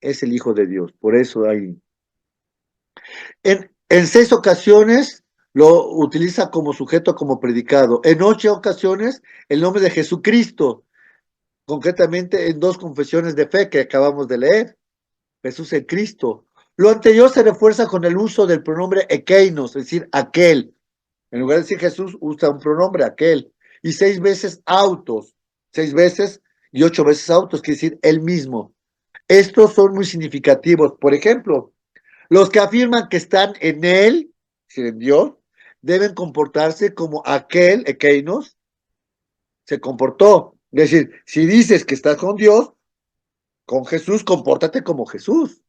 es el Hijo de Dios. Por eso hay. En 6 ocasiones lo utiliza como sujeto, como predicado. En 8 ocasiones el nombre de Jesucristo, concretamente en 2 confesiones de fe que acabamos de leer. Jesús el Cristo. Lo anterior se refuerza con el uso del pronombre ekeinos, es decir, aquel. En lugar de decir Jesús, usa un pronombre, aquel. Y 6 veces autos. 6 veces y 8 veces autos, quiere decir él mismo. Estos son muy significativos. Por ejemplo, los que afirman que están en él, es decir, en Dios, deben comportarse como aquel, ekeinos, se comportó. Es decir, si dices que estás con Dios, con Jesús, compórtate como Jesús.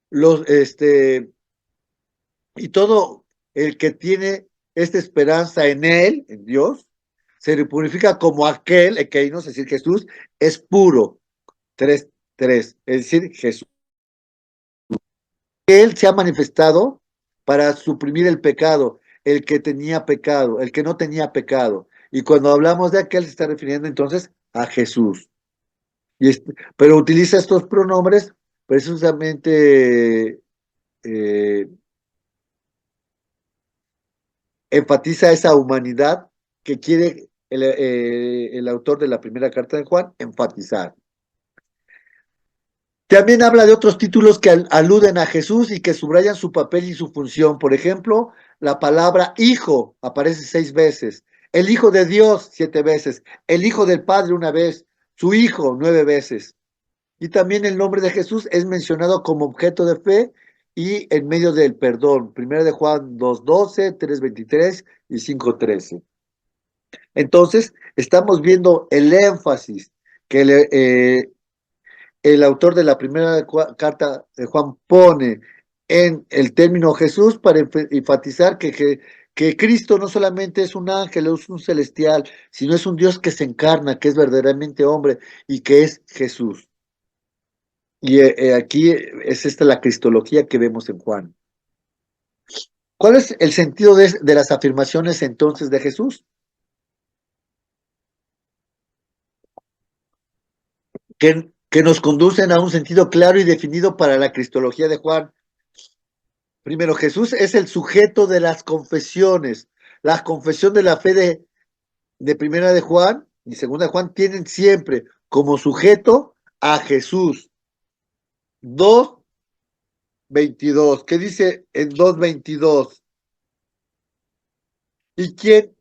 Y todo el que tiene esta esperanza en él, en Dios, se purifica como aquel, ekeinos, es decir, Jesús, es puro. 3, 3, es decir, Jesús. Él se ha manifestado para suprimir el pecado, el que tenía pecado, el que no tenía pecado. Y cuando hablamos de aquel, se está refiriendo entonces a Jesús. Pero utiliza estos pronombres precisamente, enfatiza esa humanidad que quiere el autor de la primera carta de Juan enfatizar. También habla de otros títulos que aluden a Jesús y que subrayan su papel y su función. Por ejemplo, la palabra hijo aparece 6 veces, el hijo de Dios 7 veces, el hijo del Padre 1 vez, su hijo 9 veces. Y también el nombre de Jesús es mencionado como objeto de fe y en medio del perdón. Primero de Juan 2:12, 3:23 y 5:13. Entonces, estamos viendo el énfasis que el autor de la primera carta de Juan pone en el término Jesús para enfatizar que Cristo no solamente es un ángel, es un celestial, sino es un Dios que se encarna, que es verdaderamente hombre y que es Jesús. Y aquí es esta la cristología que vemos en Juan. ¿Cuál es el sentido de las afirmaciones entonces de Jesús? Que nos conducen a un sentido claro y definido para la cristología de Juan. Primero, Jesús es el sujeto de las confesiones. La confesión de la fe de primera de Juan y segunda de Juan tienen siempre como sujeto a Jesús. 2:22. ¿Qué dice en 2:22? ¿Y quién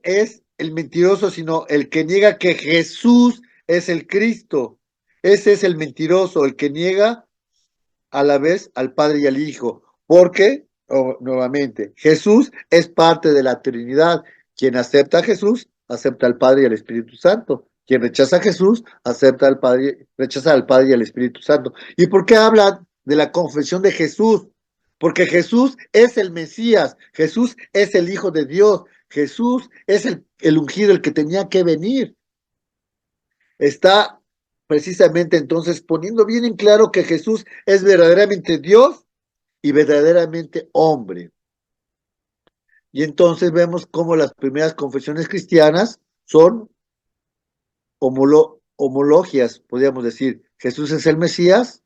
es el mentiroso sino el que niega que Jesús es el Cristo? Ese es el mentiroso, el que niega a la vez al Padre y al Hijo, porque, nuevamente, Jesús es parte de la Trinidad. Quien acepta a Jesús, acepta al Padre y al Espíritu Santo. Quien rechaza a Jesús, acepta al Padre, rechaza al Padre y al Espíritu Santo. ¿Y por qué hablan de la confesión de Jesús? Porque Jesús es el Mesías, Jesús es el Hijo de Dios, Jesús es el ungido, el que tenía que venir. Está precisamente entonces poniendo bien en claro que Jesús es verdaderamente Dios y verdaderamente hombre. Y entonces vemos cómo las primeras confesiones cristianas son homologias, podríamos decir. Jesús es el Mesías,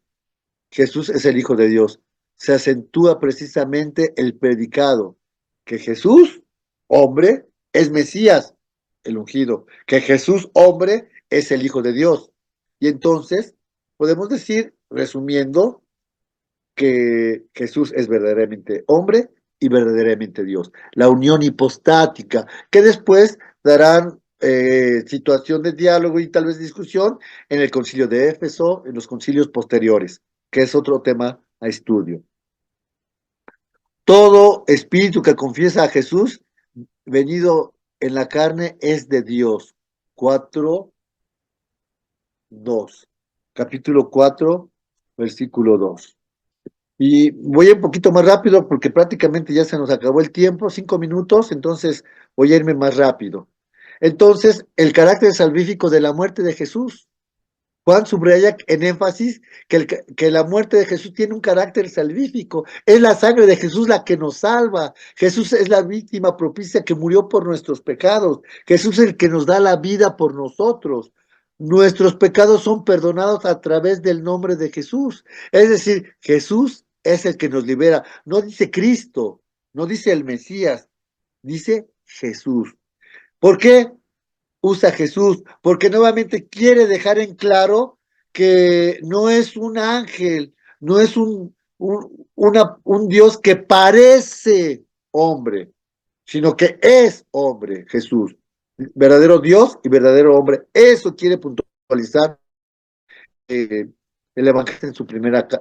Jesús es el Hijo de Dios. Se acentúa precisamente el predicado, que Jesús, hombre, es Mesías, el ungido, que Jesús, hombre, es el Hijo de Dios. Y entonces podemos decir, resumiendo, que Jesús es verdaderamente hombre y verdaderamente Dios. La unión hipostática, que después darán situación de diálogo y tal vez discusión en el concilio de Éfeso, en los concilios posteriores, que es otro tema a estudio. Todo espíritu que confiesa a Jesús venido en la carne es de Dios. 4:2. Capítulo 4, versículo 2. Y voy un poquito más rápido porque prácticamente ya se nos acabó el tiempo, 5 minutos, entonces voy a irme más rápido. Entonces, el carácter salvífico de la muerte de Jesús. Juan subraya en énfasis que la muerte de Jesús tiene un carácter salvífico. Es la sangre de Jesús la que nos salva. Jesús es la víctima propicia que murió por nuestros pecados. Jesús es el que nos da la vida por nosotros. Nuestros pecados son perdonados a través del nombre de Jesús. Es decir, Jesús es el que nos libera. No dice Cristo, no dice el Mesías, dice Jesús. ¿Por qué usa Jesús? Porque nuevamente quiere dejar en claro que no es un ángel, no es un Dios que parece hombre, sino que es hombre, Jesús. Verdadero Dios y verdadero hombre. Eso quiere puntualizar el Evangelio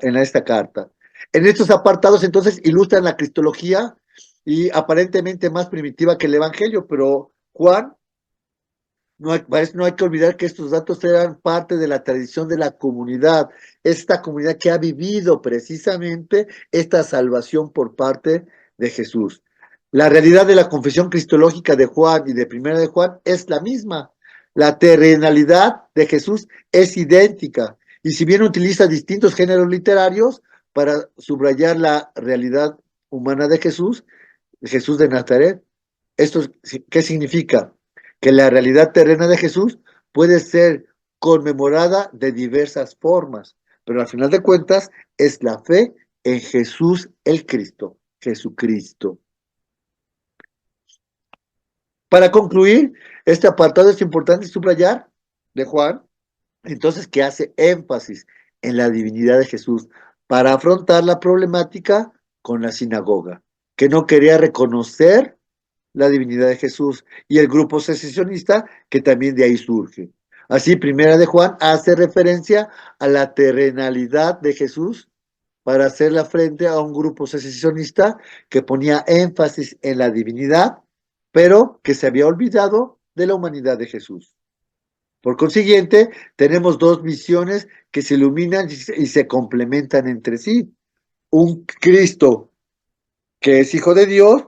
en esta carta. En estos apartados entonces ilustran la cristología y aparentemente más primitiva que el Evangelio, pero Juan, no hay que olvidar que estos datos eran parte de la tradición de la comunidad, esta comunidad que ha vivido precisamente esta salvación por parte de Jesús. La realidad de la confesión cristológica de Juan y de Primera de Juan es la misma. La terrenalidad de Jesús es idéntica. Y si bien utiliza distintos géneros literarios para subrayar la realidad humana de Jesús de Nazaret, ¿esto qué significa? Que la realidad terrena de Jesús puede ser conmemorada de diversas formas, pero al final de cuentas es la fe en Jesús el Cristo, Jesucristo. Para concluir, este apartado es importante subrayar de Juan, entonces, que hace énfasis en la divinidad de Jesús para afrontar la problemática con la sinagoga, que no quería reconocer la divinidad de Jesús, y el grupo secesionista, que también de ahí surge. Así, Primera de Juan hace referencia a la terrenalidad de Jesús para hacerle frente a un grupo secesionista que ponía énfasis en la divinidad, pero que se había olvidado de la humanidad de Jesús. Por consiguiente, tenemos dos visiones que se iluminan y se complementan entre sí. Un Cristo que es hijo de Dios,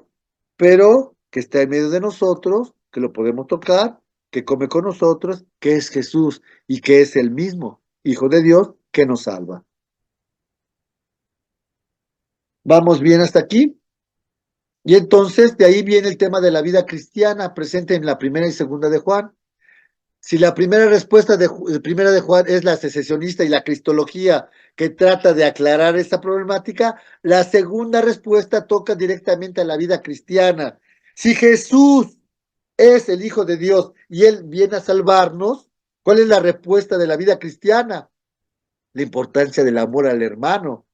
pero que está en medio de nosotros, que lo podemos tocar, que come con nosotros, que es Jesús y que es el mismo hijo de Dios que nos salva. ¿Vamos bien hasta aquí? Y entonces de ahí viene el tema de la vida cristiana presente en la primera y segunda de Juan. Si la primera respuesta de primera de Juan es la secesionista y la cristología que trata de aclarar esta problemática, la segunda respuesta toca directamente a la vida cristiana. Si Jesús es el Hijo de Dios y Él viene a salvarnos, ¿cuál es la respuesta de la vida cristiana? La importancia del amor al hermano,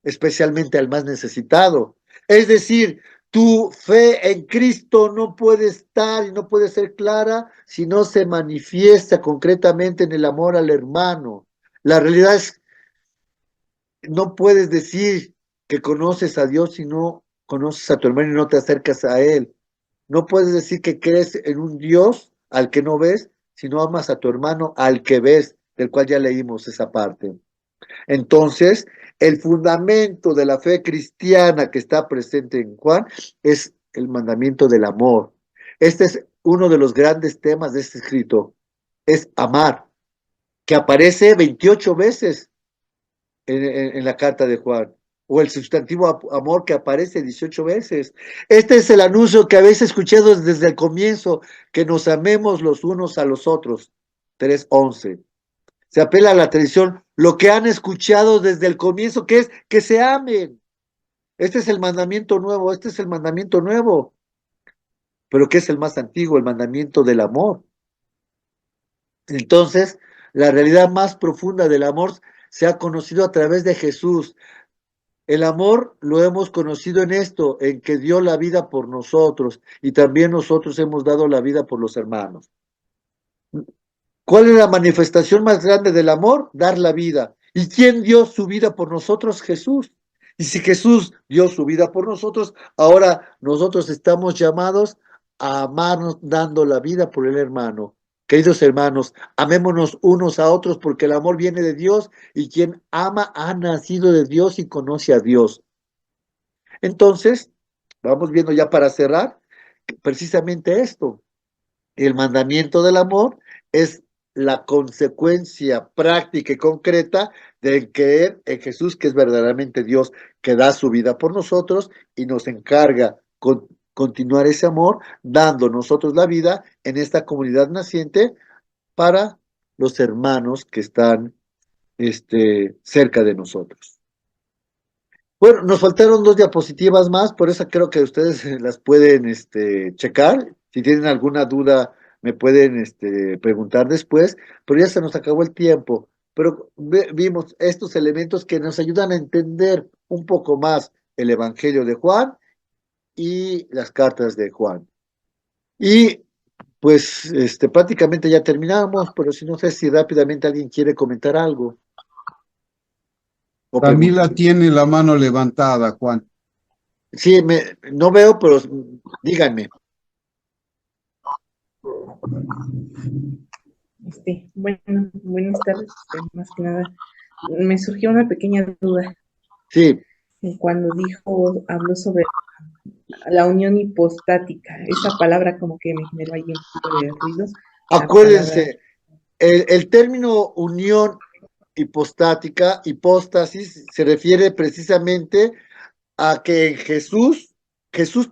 especialmente al más necesitado. Es decir, tu fe en Cristo no puede estar y no puede ser clara si no se manifiesta concretamente en el amor al hermano. La realidad es, no puedes decir que conoces a Dios si no conoces a tu hermano y no te acercas a Él. No puedes decir que crees en un Dios al que no ves si no amas a tu hermano al que ves, del cual ya leímos esa parte. Entonces, el fundamento de la fe cristiana que está presente en Juan es el mandamiento del amor. Este es uno de los grandes temas de este escrito, es amar, que aparece 28 veces en la carta de Juan, o el sustantivo amor que aparece 18 veces. Este es el anuncio que habéis escuchado desde el comienzo, que nos amemos los unos a los otros. 3:11. Se apela a la tradición, lo que han escuchado desde el comienzo, que es que se amen. Este es el mandamiento nuevo, este es el mandamiento nuevo. Pero ¿qué es el más antiguo? El mandamiento del amor. Entonces, la realidad más profunda del amor se ha conocido a través de Jesús. El amor lo hemos conocido en esto, en que dio la vida por nosotros, y también nosotros hemos dado la vida por los hermanos. ¿Cuál es la manifestación más grande del amor? Dar la vida. ¿Y quién dio su vida por nosotros? Jesús. Y si Jesús dio su vida por nosotros, ahora nosotros estamos llamados a amarnos dando la vida por el hermano. Queridos hermanos, amémonos unos a otros porque el amor viene de Dios y quien ama ha nacido de Dios y conoce a Dios. Entonces, vamos viendo ya para cerrar, precisamente esto. El mandamiento del amor es la consecuencia práctica y concreta de creer en Jesús, que es verdaderamente Dios, que da su vida por nosotros y nos encarga continuar ese amor, dando nosotros la vida en esta comunidad naciente para los hermanos que están cerca de nosotros. Bueno, nos faltaron 2 diapositivas más, por eso creo que ustedes las pueden checar. Si tienen alguna duda, me pueden preguntar después, pero ya se nos acabó el tiempo. Pero vimos estos elementos que nos ayudan a entender un poco más el Evangelio de Juan y las cartas de Juan. Y pues prácticamente ya terminamos, pero si no sé si rápidamente alguien quiere comentar algo. O Camila preguntar. tiene la mano levantada, Juan. Sí, no veo, pero díganme. Buenas tardes, más que nada. Me surgió una pequeña duda Sí, cuando habló sobre la unión hipostática. Esa palabra como que me generó ahí un poquito de ruidos. Acuérdense, el término unión hipostática, hipóstasis, se refiere precisamente a que en Jesús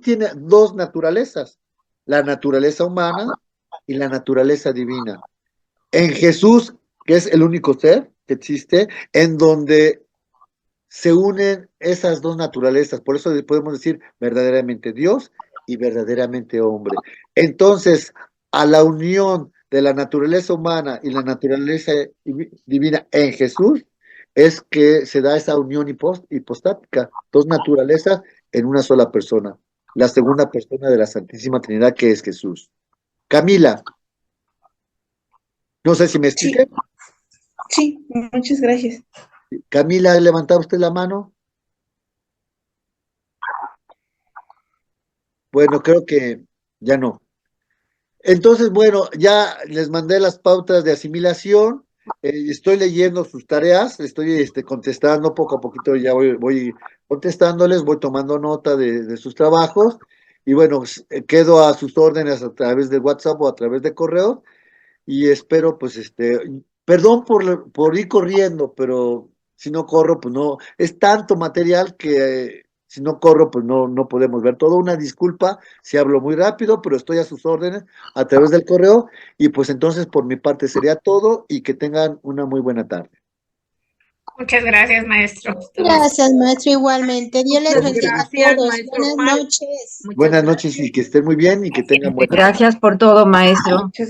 tiene dos naturalezas, la naturaleza humana y la naturaleza divina. En Jesús, que es el único ser que existe, en donde se unen esas dos naturalezas, por eso podemos decir verdaderamente Dios y verdaderamente hombre. Entonces, a la unión de la naturaleza humana y la naturaleza divina en Jesús, es que se da esa unión hipostática, dos naturalezas en una sola persona, la segunda persona de la Santísima Trinidad, que es Jesús. Camila, no sé si me expliqué. Sí, muchas gracias. Camila, ¿levantaba usted la mano? Bueno, creo que ya no. Entonces, bueno, ya les mandé las pautas de asimilación, estoy leyendo sus tareas, estoy contestando poco a poquito, ya voy contestándoles, voy tomando nota de sus trabajos, y bueno, quedo a sus órdenes a través de WhatsApp o a través de correo, y espero, pues, perdón por ir corriendo, pero si no corro, pues no, es tanto material que si no corro, pues no podemos ver todo. Una disculpa si hablo muy rápido, pero estoy a sus órdenes a través del correo, y pues entonces por mi parte sería todo, y que tengan una muy buena tarde. Muchas gracias, maestro. Gracias, maestro, igualmente. Dios les Muchas bendiga a gracias, todos. maestro Buenas Juan. noches. Muchas Buenas gracias. noches y que estén muy bien y que tengan buena tarde. Gracias por todo, maestro. Muchas